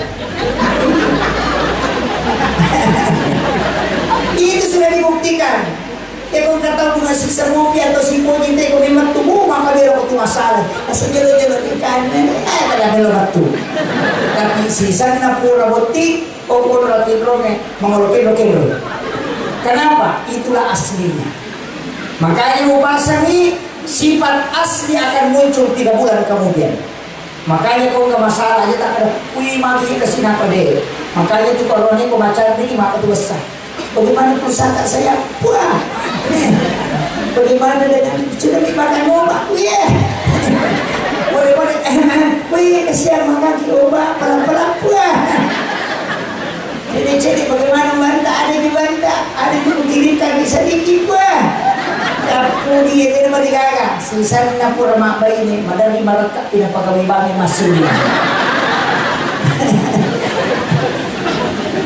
Itu sudah dibuktikan. Ya kau nggak tahu dengan siksa mopi atau si poji itu kau memang tubuh maka dia waktu masalah. Asal jelo-jelo ikan, pada melo batu. Tapi sisa na pura botik, pokok roti ronge, mengolok-olok. Kenapa? Itulah aslinya. Makanya upasangi sifat asli akan muncul 3 bulan kemudian. Makanya kau nggak masalah aja tak ada. Wih mati kesini apa deh. Makanya itu kalau ini kau macam ini maka itu besar. Bagaimana pusaka saya? Wah, bagaimana dengan sudah dimakan obat? Wih, boleh, wih kasihan makan di obat pelan-pelan. Wah, jadi bagaimana bantah? Ada di bantah, ada di kukirimkan bisa dikit. Wah, aku dia tidak mau digagak. Sisa na pura mak bayi ini, madali marakak pinapagawi bami masuknya.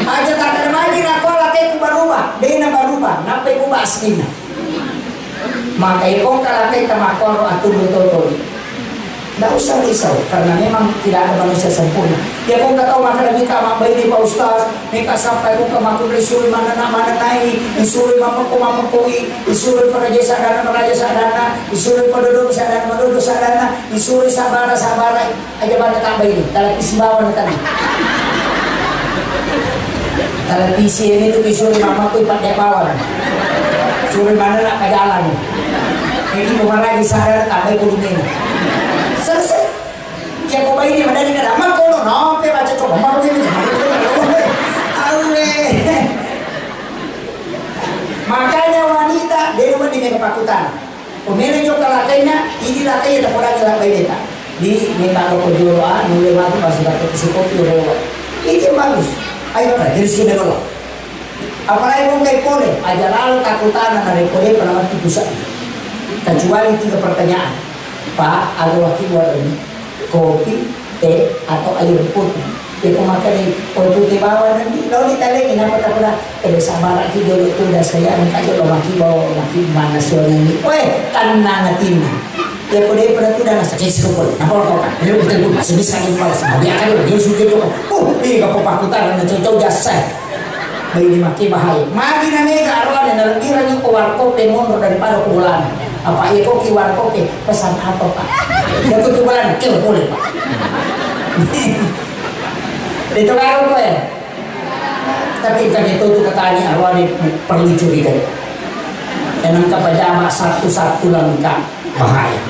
Aja tak ada lagi nak laki ku berubah, dia nak berubah, nape ku aslinya. Maka ikon kalaki tamakor atau betul. Tidak usah risau, karena memang tidak ada manusia sempurna. Ya kau tak tahu maka lagi kamak bayi Pak Ustaz, mereka sampai kau kamak disuruh mana naik, disuruh mampu-mampu, disuruh peraja sadana, disuruh penduduk sadana, disuruh sabara, aja pada tak bayi, tapi si bawah tadi. Televisi ini tuh disuruh mamaku pakai bawah, suruh mana nak ke jalan. Ini kemarin di sana tak baik puluh ini. Selesai. Ya kau bayi ni mana ni kan? Mak kau no, pe baca coba mak ini. Makanya wanita dia rumah di kepakutan. Pemilik juga lakainya, ini lakainya tak pernah gelap bayi dia. Di mereka kalau jualan, mulai mati masih dapat psikopi lewat. Itu bagus. Ayo jadi sini dulu. Apalagi mau kayak pole, aja lalu takutan dari pole pernah mati pusat. Kecuali 3 pertanyaan. Pak, ada wakil buat ini kopi, teh atau air putih. Dia makan di kopi putih bawah nanti. Lalu ditalengin apa tak pernah kerjasama lagi dulu tu dah saya minta jual lagi bawa lagi mana soalnya ni. Weh, tanah natina. Ya kau dia pernah tu dah nasi sekupol. Nampak kau kan? Dia betul betul masih bisa lagi malas. Dia akan dia sudah tu. Ini kau pakutan dan contoh jasa. Bayi dimaki bahaya. Magi nane arwah dan dalam kira ni kau warkop mundur daripada kubulan. Apa ya kau warkop pesan apa Pak? Dia tu kubulan kau boleh Pak. Itu karo kau ya. Tapi kan itu tu katanya arwah ni perlu curiga. Enam kapajama satu-satu langkah bahaya.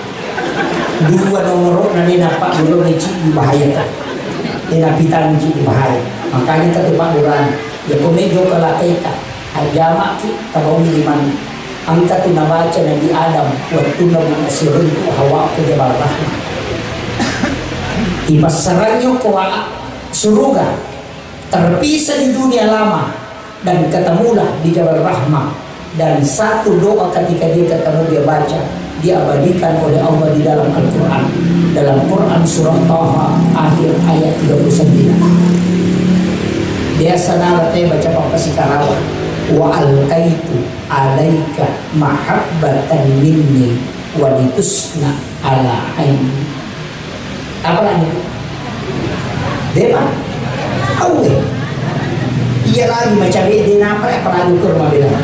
2 nomor nanti nampak belum di bahaya kan. Dinapitan di bahaya. Makanya ketupat bulan. Ya komedyo kalakita. Ajama ki tabawi liman. Angka tu nabaca Nabi Adam. Waktu nabi asirun tu hawa ke jabal rahmah. Ipasaranyo ko surga. Terpisah di dunia lama. Dan ketemulah di jabal rahmah. Dan satu doa ketika dia ketemu dia baca. Diabadikan oleh Allah di dalam Al-Quran. Dalam Quran surah Taha akhir ayat 39. Dia sanarate baca papasi karawa. Wa alqaitu alaika mahabbatan minni wa litusna ala aini. Apa lagi? Depa. Awe. Iya lagi macam dia apa lagi kurma bilang.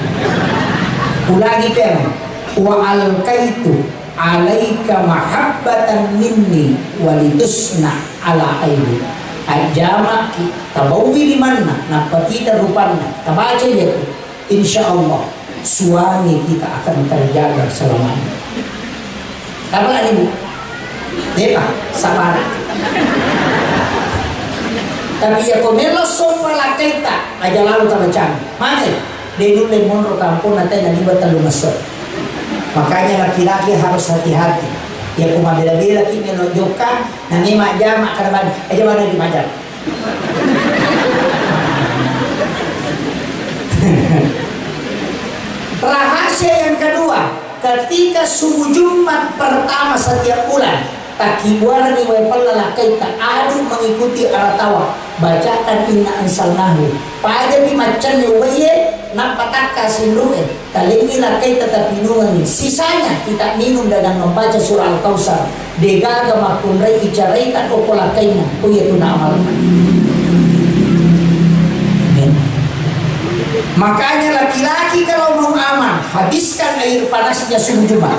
Ulangi pema. Wa alqaitu alaika mahabbatan minni walitusna ala aini. Ajama tabawi di mana napatita rupanya tabaca itu insyaallah suami kita akan terjaga selamanya. Apa lagi bu? Depa, sabar. Tapi ya komelo sopa kita aja lalu tak macam. Mana? Dia dulu monro kampung nanti nanti buat telur masuk. Makanya laki-laki harus hati-hati. Ya kuma bela-bela kita menunjukkan nanti majam akan aja mana di majam. Rahasia yang kedua, ketika subuh Jumat pertama setiap bulan, takibuan ni wepala lakai tak adu mengikuti aratawa, bacakan inna ansalnahu. Pada di macan ni waye nampatak kasinduwe, talingi lakai tetap minum ni. Sisanya kita minum dan membaca surah Al-Kausar. Degaga makunrai icaraikan opolakainya, kuya tu amalkan. Makanya laki-laki kalau mau aman, habiskan air panasnya subuh Jumat.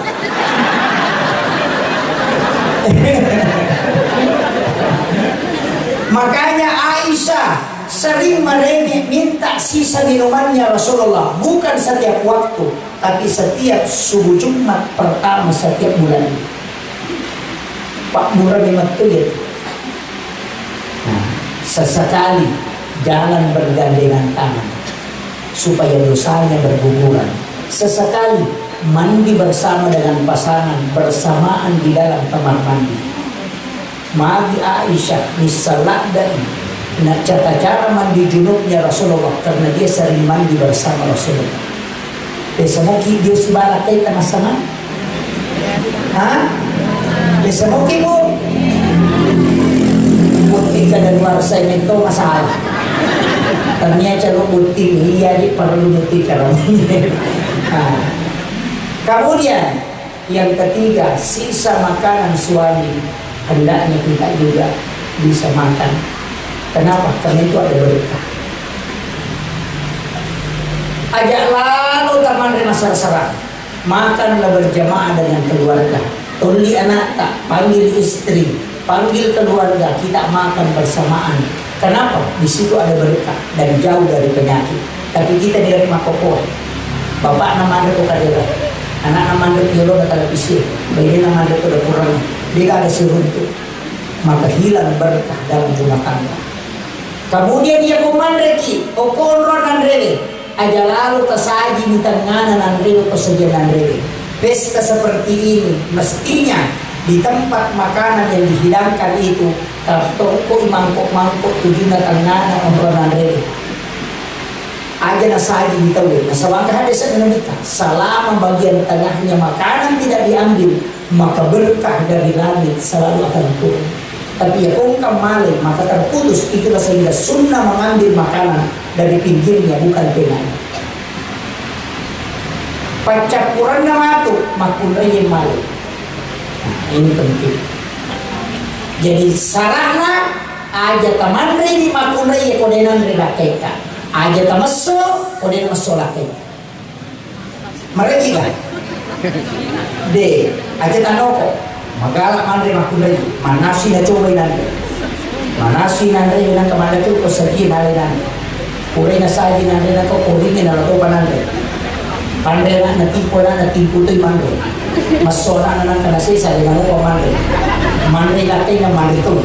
Makanya Aisyah sering merengek minta sisa minumannya Rasulullah, bukan setiap waktu, tapi setiap subuh Jumat pertama setiap bulan. Pak Murah memang ya. Nah, sesekali jalan bergandengan tangan supaya dosanya berguguran. Sesekali mandi bersama dengan pasangan bersamaan di dalam kamar mandi. Magi Aisyah misalnya dari nak cara mandi junubnya Rasulullah karena dia sering mandi bersama Rasulullah. Besamuki dia si balakai tamasaman? Hah? Besamuki mo? Buti ka dan luar saya itu masalah. Ternyata lo buti iya di perlu buti kalau kemudian yang ketiga, sisa makanan suami hendaknya kita juga bisa makan. Kenapa? Karena itu ada berkah. Ajak lalu teman rema serah makanlah berjamaah dengan keluarga. Tuli anak tak, panggil istri, panggil keluarga, kita makan bersamaan. Kenapa? Di situ ada berkah dan jauh dari penyakit. Tapi kita dari makokoh. Bapak nama anda tu kadera, anak nama anda tu udah kada pisir, bayi nama anda tu udah kurang, dia ada seruntuk, maka hilang berkah dalam rumah tangga. Kemudian dia komandeki, okonron andrele, aja lalu tasaji mitanganan andrele pesajian andrele. Pesta seperti ini mestinya di tempat makanan yang dihidangkan itu tertoko mangkok-mangkok tujuan tangan obrolan rede aja nasaji ditawi nasawakah ada sebenarnya selama bagian tengahnya makanan tidak diambil maka berkah dari langit selalu akan turun. Tapi ya kongkam malai maka terputus. Itulah sehingga sunnah mengambil makanan dari pinggirnya bukan tengahnya. Pacapuran nama itu makunai malai. Ini penting. Jadi sarana aja taman rei makun rei kodenan rebakeka. Aja tamaso kodenan masolake. Mereka de aja tanoko magala man rei makun rei manasi na coba nanti. Manasi nanti nang kamanda tu ko sagi nale nanti. Kurai na saji nanti na ko kuringin na lato panande. Pandera na tipo tu mandre. Masola na nang kanasisa dengan upa mandre. Mandre laki na mandre tu.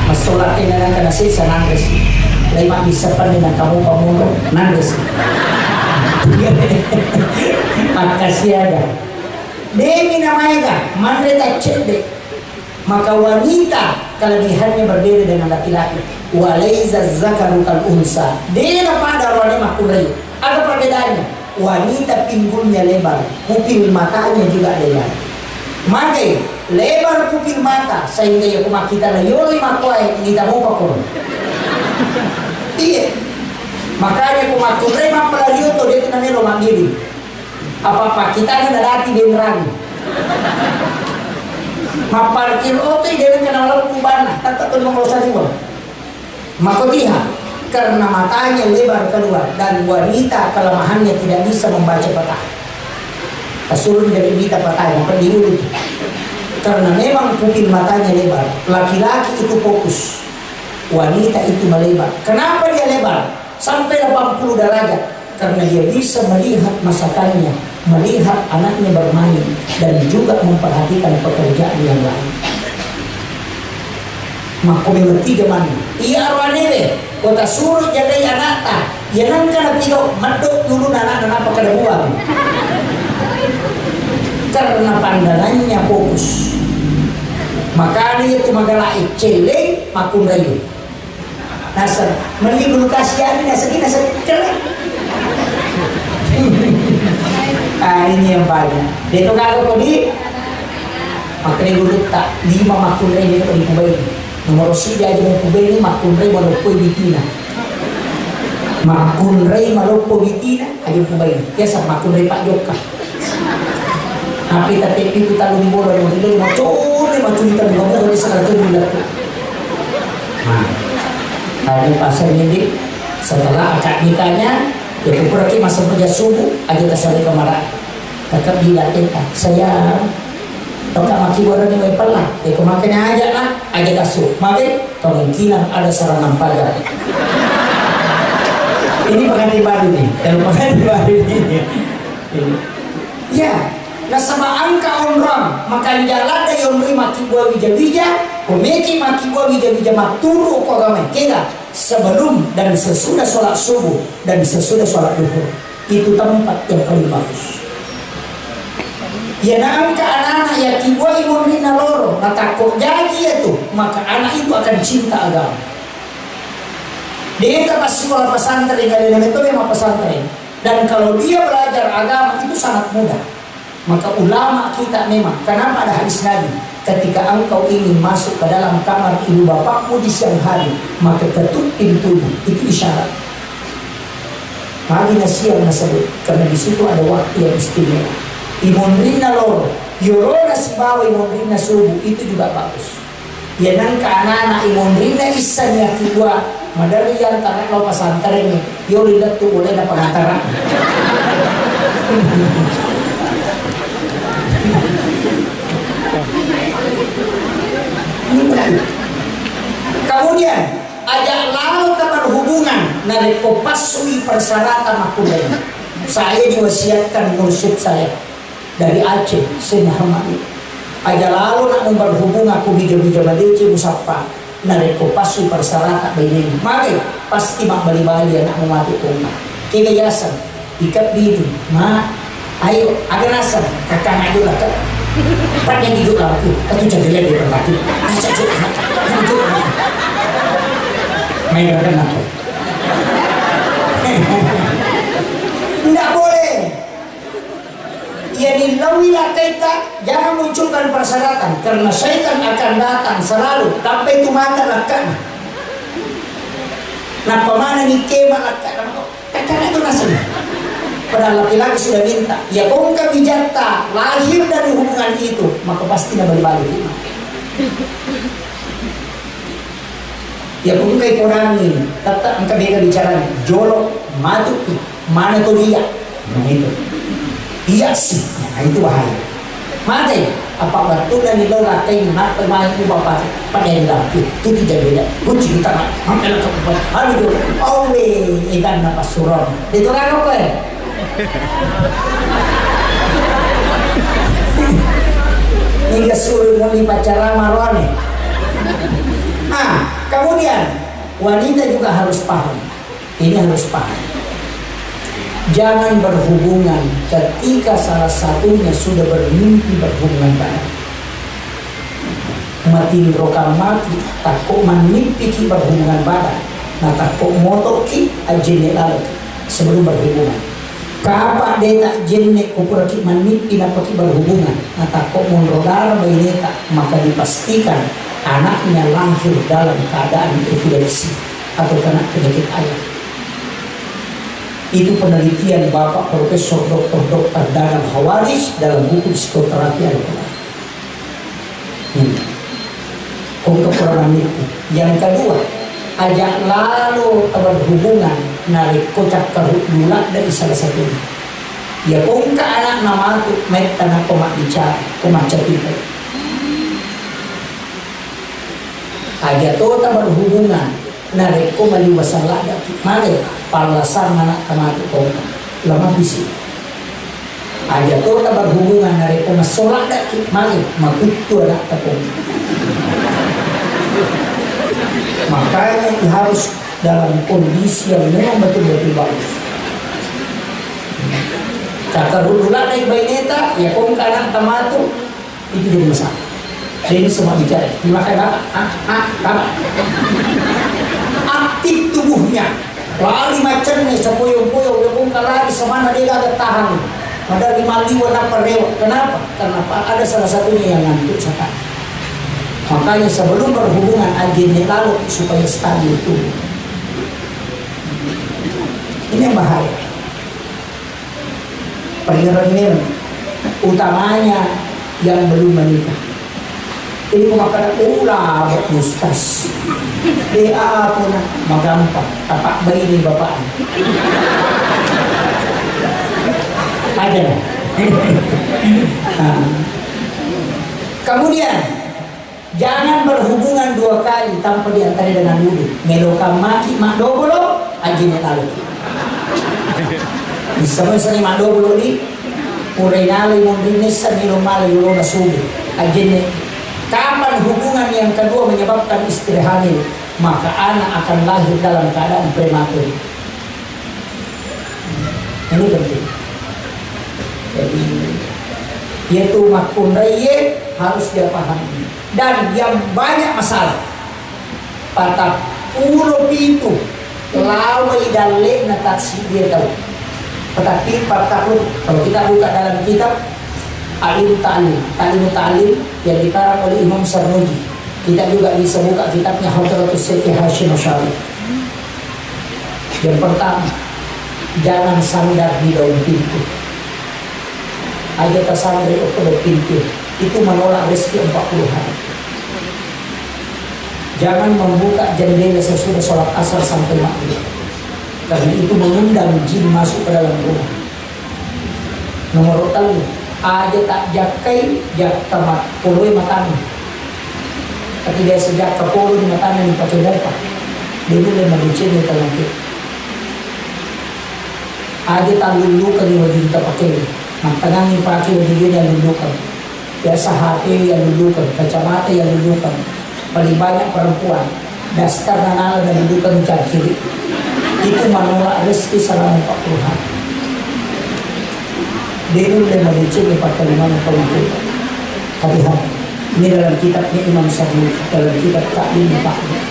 Masola laki na nang kanasisa nangres. Lima bisa pan na kamu pamuno nangres. Makasih ada. Demi namanya kan mandre tak cedek. Maka wanita kelebihannya berbeda dengan laki-laki. Walaiza zakaru kal unsa. Dia pada wanita makulai. Ada perbedaannya. Wanita pinggulnya lebar, pupil matanya juga lebar. Maka lebar pupil mata sehingga ya kuma kita layoli makuai kita mau pakon. Iya. Makanya kuma kurai mapalario to dia kena melo manggili. Apa kita kan lalaki beneran. Maparkir oto dia kena lalu kubana, tak tu mengolosasi wah. Maka dia karena matanya lebar keluar dan wanita kelemahannya tidak bisa membaca peta. Kesuruh dari wanita peta yang pendiul itu. Karena memang pupil matanya lebar. Laki-laki itu fokus, wanita itu melebar. Kenapa dia lebar? Sampai 80 derajat. karena dia bisa melihat masakannya, melihat anaknya bermain, dan juga memperhatikan pekerjaan yang lain. Maka memang tiga mana iya arwane kota suruh jagai anak ta ya nangka tiga madok dulu anak pakai buang karena pandangannya fokus. Makanya itu magalah celeng makun rayu nasar meli dulu kasihan nasar keren. Ini yang banyak dia tuh kalau di makanya dulu tak 5 makun rayu itu di Kubai nomor sida aja mau Kubai ini makun rayu malopoi bitina makun rayu malopoi bitina aja Kubai ini biasa makun rayu Pak Joka tapi itu talu di bola yang tidak macam kita juga boleh sekarang itu bulat. Nah, ada pasal ini setelah akad nikahnya, dia pergi masa kerja subuh, aja kesal kemarin. Kakak bilang saya toka maki bola ni may pala, kemakannya aja lah, aja kasih. Maka kemungkinan ada serangan pagar. Ini pengantin baru nih, pengantin baru ini. Ya. Na sama angka orang makan jalan dari orang maki buah bija-bija komeki maki buah bija-bija maturu kok kami kira sebelum dan sesudah sholat subuh dan sesudah sholat duhur itu tempat yang paling bagus ya na angka anak-anak ya kibuah imun rina loro na takut jadi itu maka anak itu akan cinta agama dia pas sekolah pesantren dari itu memang pesantren dan kalau dia belajar agama itu sangat mudah. Maka ulama kita memang, kenapa ada hadis Nabi? Ketika engkau ingin masuk ke dalam kamar ibu bapakmu di siang hari, maka ketuk pintunya, itu isyarat. Pagi na siang nasabut, karena di situ ada waktu yang istimewa. Imunrina loro, yorona si bawa imunrina subuh, itu juga bagus. Yanang ka anak-anak imunrina isan ya kedua, madari yang tanah lo pasantren ni, yoridat tu boleh na pengantaran. Kemudian ajak lalu teman hubungan narik kopasui persyaratan makulai. Saya diwasiatkan mursyid saya dari Aceh Senahmani. Ajak lalu nak berhubung aku bija-bija badece musapa narik kopasui persyaratan begini. Mari pasti mak bali-bali anak memati koma. Kira yasan ikat bidu ma ayo ada nasa kakak anak dulu kak. Padahal hidup aku, tapi jadi lebih berbatu. Aja juga, main dengan aku. Tidak boleh. Ya dilawilah kita, jangan munculkan persyaratan, karena syaitan akan datang selalu. Tapi itu mata lakukan. Nah pemana ni kema lakukan? Kakak itu nasib. Padahal laki-laki sudah minta ya kau bijata lahir dari hubungan itu maka pasti nak balik ya kau kai korangi tetap engkau beda bicara jolok maju mana tu dia nah itu iya sih nah itu bahaya mati apa betul dan itu lakai nak pemain itu bapak pada yang itu tidak beda kunci kita nak makan keempat aduh oh ikan napa suron itu kan apa ini suruh muli pacaran marwane. Kemudian wanita juga harus paham. Ini harus paham. Jangan berhubungan ketika salah satunya sudah bermimpi berhubungan badan. Mati rokal mati takut mimpi berhubungan badan. Nah takut motoki ajene lalu sebelum berhubungan. Kaapa dia tak jenek kupuraki mimpi dapat berhubungan. Nah takut monrodar bayi tak maka dipastikan anaknya lahir dalam keadaan epilepsi atau kena penyakit ayam. Itu penelitian Bapak Profesor Dr. Danang Hawaris dalam buku psikoterapi Al-Quran. Kekurangan itu. Yang kedua, ajak lalu berhubungan narik kocak karut dulak dari salah satu. Ya kong ka anak nama tu met tanah komak bicara komak cerita. Ajak tu berhubungan narik ko maliwasan lada. Mari palasan anak teman itu lama bisi aja tuh tak berhubungan dari pemasolat dak magi makutu anak tepung. Makanya harus dalam kondisi yang memang betul-betul bagus. Cakar dulu lah naik baineta ya kong anak teman itu jadi masalah. Ini semua bicara. Dimakan apa? Aktif tubuhnya. Lari macamnya sepoyong-poyong. Dia pun lari semana dia agak tahan. Ada 5 liwan apa rewat. Kenapa? Karena ada salah satunya yang ngantuk sekarang. Makanya sebelum berhubungan agennya lalu supaya stabil tubuh. Ini yang bahaya. Peringatan ini utamanya yang belum menikah. Ini makanan ulah buat mustas. Dia pun magampang tapak bayi ni bapaknya. Ada lah. Kemudian jangan berhubungan 2 kali tanpa diantara dengan wudhu. Melokan maki mak dobolo ajine lalu. Bisa misalnya mak dobolo ni urai nalai mundines sa nilomala yulona subuh ajine. Kapan hubungan yang kedua menyebabkan istri hamil, maka anak akan lahir dalam keadaan prematur. Ini penting. Jadi yaitu makun raya harus dia pahami. Dan yang banyak masalah patah pulau itu lawai dan lekna taksi dia tahu. Tetapi patah kalau kita buka dalam kitab Alim Ta'lim yang dikarang oleh Imam Sarnuji. Kita juga bisa buka kitabnya Hadratus Syekh Hashim Asy'ari. Yang pertama, jangan sandar di daun pintu. Aja tersandar di daun pintu itu menolak rezeki 40 hari. Jangan membuka jendela sesudah sholat asar sampai maghrib, karena itu mengundang jin masuk ke dalam rumah. Nomor 3, aja tak jakai jaka mat puluh matanya. Ketika sejak ke puluh di matanya dipakai darah, dia boleh mencuri dalam kita. Aja tak lulukan yang wajib kita pakai. Matanya ni pakai wajib yang lulukan. Biasa HP yang lulukan, kacamata yang lulukan. Paling banyak perempuan. Dasar nanala dan lulukan kiri. Itu menolak rezeki selama 40 hari. Dia boleh mencuri pakai 5 tahun kita. Hati-hati. Ini dalam kitabnya Imam Sarnuji, dalam kitab Ta'lim Ta'lim.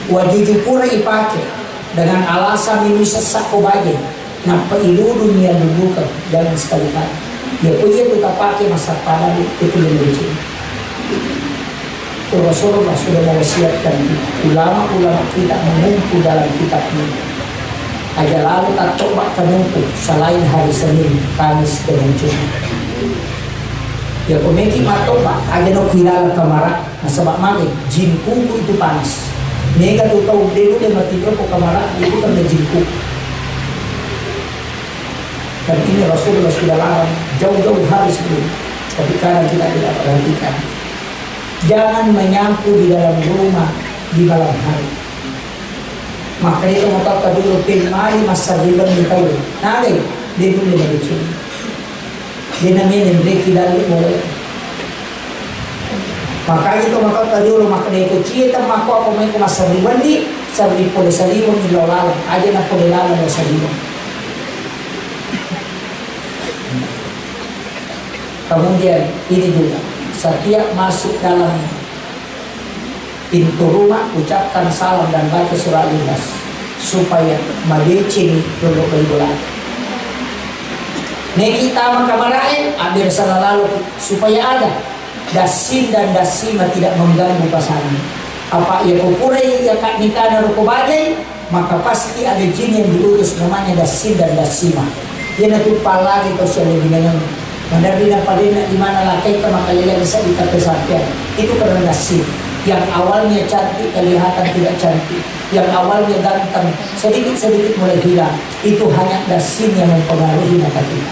Wajib pura dipakai dengan alasan ini sesak kobaje. Napa iludun yang dudukkan jangan sekali-kali. Ya punya kita pakai masa pada itu yang lucu. Rasulullah sudah mewasiatkan ulama-ulama kita mengumpul dalam kitab ini. Aja lalu tak coba kenumpul selain hari Senin, Kamis dan Jumat. Ya komeki matoba aja no kilala kamara na sabak magi jin kuku itu panas. Nega tu tahu dulu dia mati ko kamara itu kan jin kuku. Dan ini Rasulullah sudah larang jauh-jauh hari sebelum. Tapi kadang kita tidak perhatikan. Jangan menyapu di dalam rumah di malam hari. Maka itu motor dulu pilmari masa riban di tahu. Nade dia pun dia lucu. Dia namanya mereka dari mulai. Makanya itu maka dulu maka dia ikut cita maka aku main ke masa riban di sabri pole saliwan di lawan aja nak pole lawan di saliwan. Kemudian ini juga setiap masuk dalam pintu rumah ucapkan salam dan baca surah Al-Ikhlas supaya madecing dulu berbulan. Nih kita makamarai ambil salah lalu supaya ada dasin dan dasima tidak mengganggu pasangan. Apa ia kupurai ya kak nikah naruh kubajai maka pasti ada jin yang diutus namanya dasin dan dasima. Dia nanti palagi kau siapa dengan mendarina padina di mana lakai makanya bisa kita pesakit itu karena dasin. Yang awalnya cantik kelihatan tidak cantik, yang awalnya ganteng sedikit-sedikit mulai hilang, itu hanya dasin yang mempengaruhi mata kita.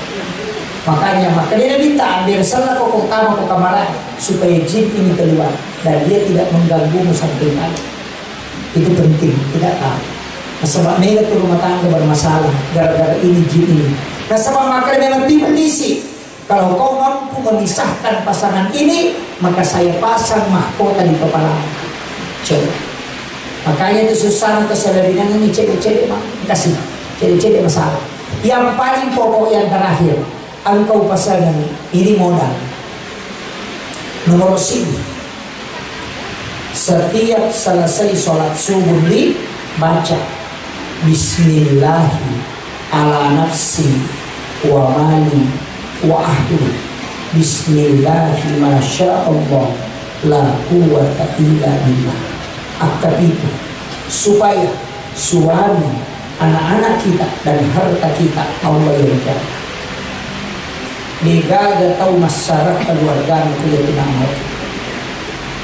Makanya dia minta ambil salah kok utama ke kamar supaya jin ini keluar dan dia tidak mengganggumu sampai malam. Itu penting, tidak tahu. Nah, sebab mereka tuh rumah tangga bermasalah gara-gara ini jin ini. Nah, sebab maka memang tipisi. Kalau kau mampu memisahkan pasangan ini, maka saya pasang mahkota di kepala. Coba. Makanya itu susah atau selebihnya ini cedek-cedek kasih cedek-cedek masalah. Yang paling pokok yang terakhir, engkau pasangan ini modal. Nomor 1, setiap selesai sholat subuh baca Bismillahi ala nafsi wa mali wa ahli. Bismillahi masya Allah la quwwata illa billah. Akad itu supaya suami, anak-anak kita dan harta kita Allah yang jaga. Digaga tahu masyarakat keluarga itu yang tidak mau.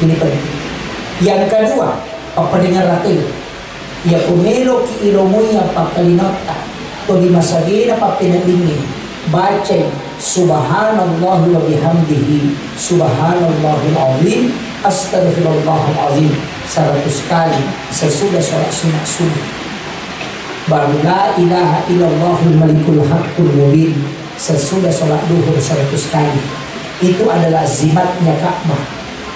Ini penting. Yang kedua, apa dengar rati? Ya kumelo ki ilomuya pakalinota to di masagina pa pinabingi baca subhanallah wa bihamdihi subhanallahil azim astaghfirullahal azim 100 kali sesudah sholat sunat subuh. Baru la ilaha illallahul malikul haqqul mubin sesudah sholat duhur 100 kali. Itu adalah zimatnya Ka'bah.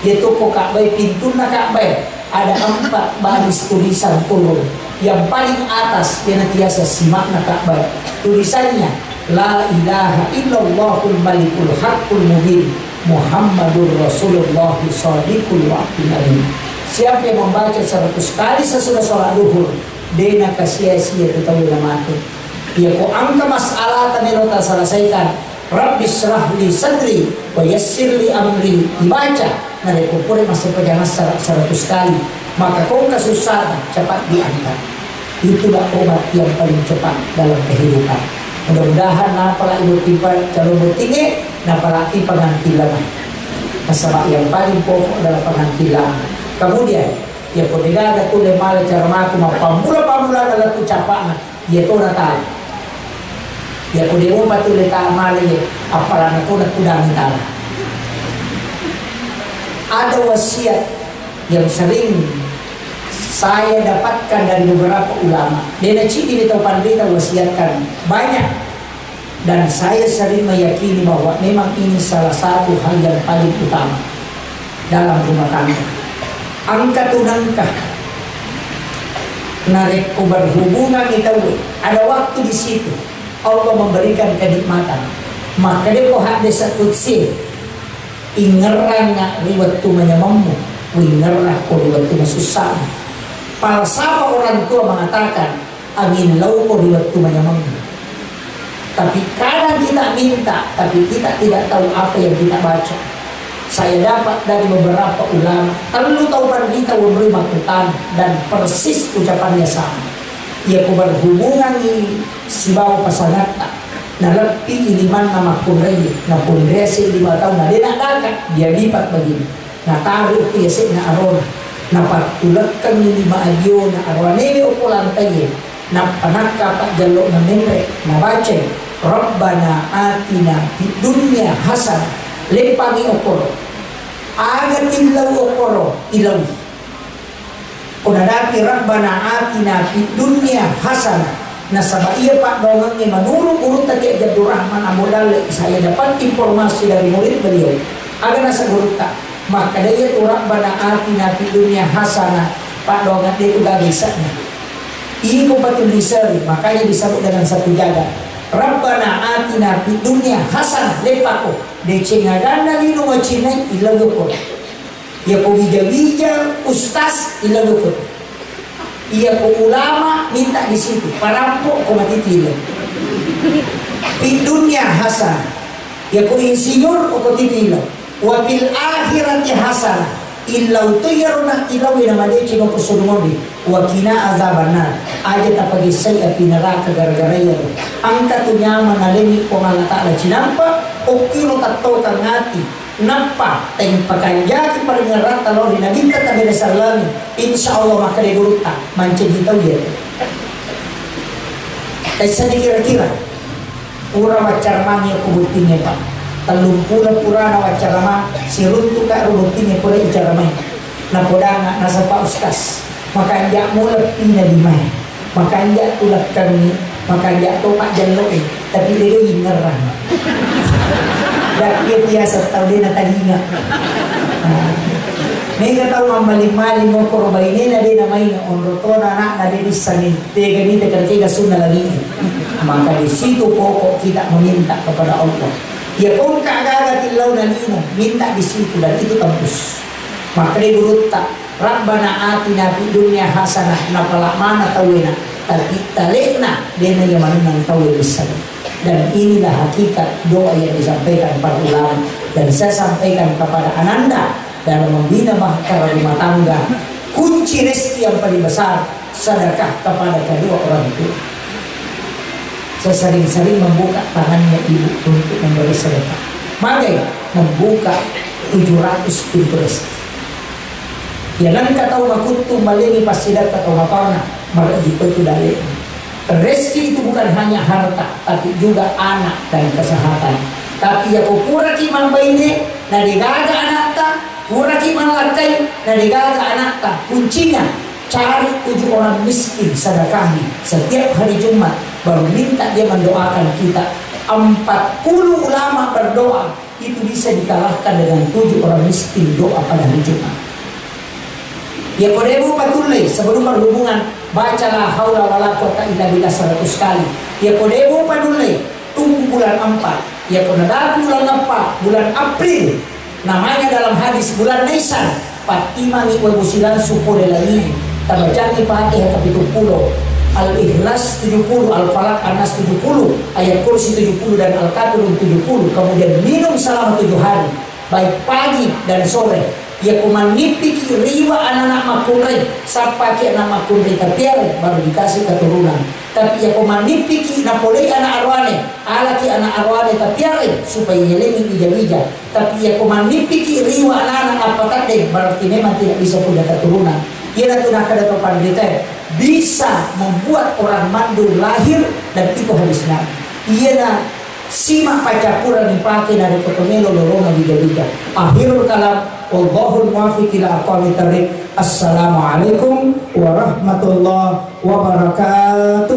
Itu kok Ka'bah pintunya Ka'bah ada 4 baris tulisan turun. Yang paling atas yang biasa simakna Ka'bah. Tulisannya la ilaha illallahul malikul haqqul mubin Muhammadur Rasulullah shadiqul wa'dil amin. Siapa yang membaca 100 kali sesudah sholat duhur, dia nak sia-sia tetapi mati. Ya ko angka masalah tanelo ta selesaikan. Rabbi syrah li sadri wa yassir li amri. Dibaca nah kupure masuk pejangan 100 kali, maka kau kesusahan cepat diangkat. Itulah obat yang paling cepat dalam kehidupan. Mudah-mudahan napala ibu tiba calon bertinggi, napala tiba pengantilan. Sebab yang paling pokok adalah pengantilan. Kemudian ya podigaga tu le male cara maku pamula dalam ucapan ya tu natal. Ya podigaga patu le ta male apalan aku nak kudang tal. Ada wasiat yang sering saya dapatkan dari beberapa ulama. Dena cidi di tempat kita wasiatkan banyak, dan saya sering meyakini bahwa memang ini salah satu hal yang paling utama dalam rumah tangga. Angkat unangkah narik ku berhubungan itu ada waktu di situ Allah memberikan kenikmatan, maka dia ko hadis kutsi ingerang riwat tu menyamamu wingerah ko riwat tu susah. Palsapa orang tua mengatakan angin lau ko riwat tu menyamamu. Tapi kadang kita minta, tapi kita tidak tahu apa yang kita baca. Saya dapat dari beberapa ulama, terlalu tahu kita memberi makutan dan persis ucapannya sama. Ia ku berhubungan si bawa pasangan tak. Nah lebih iliman nama kunrei, nah kunresi 5 tahun, nah dia nak dakat, dia lipat begini. Nah taruh kiasik na arona, nah patulakkan 5 agyo na arona, ini ukulan tayo. Nah panaka pak jalok na menre, nah baca, Rabbana atina fid dunya hasanah. Lepagi okoro aga tilaw okoro tilaw kunadaki Rabbana atina fid dunya hasanah. Nah sabab iya pak dongannya menurut urut tadi Abdul Rahman Amodal saya dapat informasi dari murid beliau aga nasa urut tak maka dia tu Rabbana atina fid dunya hasanah pak dongan dia juga bisa ini kumpatul disari makanya disebut dengan satu jaga Rabbana atina fid dunya hasanah lepako de cengaganda lino macinai ilago ko ya ko bija ustaz ilago ko iya ko ulama minta di situ parampok ko matitilo fid dunya hasanah ya ko insinyur ko titilo wa bil akhirati hasanah illau tuyaruna ilawi na maleci ko sudumodi wa kina azabannar aja tapagi saya api neraka gara-gara ya angka tu nyaman nalemi ko Allah taala cinampa o kiro tatto kang hati nampa teng pakanjaki paringarat talori nabinta tabi salami insyaallah maka digurutta mancing kita ya saya kira-kira pura wacarmani ko butinge pak talung pura wacarama siruntu ka rubutinge pura icarama na podanga nasa pa ustaz maka dia mulai pindah di mana, maka dia tulak kami, maka dia topak jaloi, tapi dia ingeran. Dan dia biasa tahu dia natalinga. Mereka tahu mamaling-maling mo korba ini na din namay onroto na na din sa nitega dito kerja sunna lagi. Maka di situ pokok kita meminta kepada Allah. Ya kung kaagagat ilaw na nino, minta di situ dan itu tembus. Maka di gurutta, Rabbana atina fid dunya hasanah na palamana tawina, tapi talena dena yang manunang tawil bisani. Dan inilah hakikat doa yang disampaikan para ulama dan saya sampaikan kepada Ananda dalam membina bahtera rumah tangga. Kunci rezeki yang paling besar sedekah kepada kedua orang tua. Saya sering-sering membuka tangannya ibu untuk memberi sedekah. Maka membuka 700 pintu rezeki. Ya nan kataw makutum malini pasidat kataw maparna marajito itu dalil. Rezeki itu bukan hanya harta, tapi juga anak dan kesehatan. Tapi ya kupura ki mambaine na digaga anak ta, pura ki manlakai na digaga anak ta. Kuncinya cari 7 orang miskin sedekahi setiap hari Jumat, baru minta dia mendoakan kita. 40 ulama berdoa itu bisa dikalahkan dengan 7 orang miskin doa pada hari Jumat. Ya kodebu patulai sebelum berhubungan bacalah haula wala quwata illa billah 100 kali. Ya kodebu patulai tunggu bulan 4. Ya konadapi bulan 4 bulan April namanya dalam hadis bulan Nisan patimani wabusilan supore lagi tabacani Fatihah kapitul 10 Al-Ikhlas 70, Al-Falaq An-Nas 70, ayat kursi 70 dan Al-Kafirun 70. Kemudian minum selama 7 hari baik pagi dan sore. Ya kuman nipiki riwa anak-anak makunrai sapaki anak makunrai tertiare baru dikasih keturunan. Tapi ya kuman nipiki napolei anak arwane alaki anak arwane tertiare supaya yelengi bija-bija. Tapi ya kuman nipiki riwa anak-anak apatade berarti memang tidak bisa punya keturunan. Ia tunah kada topan kita bisa membuat orang mandul lahir dan itu habisnya. Ia simak pacapura dipakai dari kotomelo lolongan bija-bija. Akhirul kalam wallahul muwaffiq ila aqwamit thariq. Assalamualaikum warahmatullahi wabarakatuh.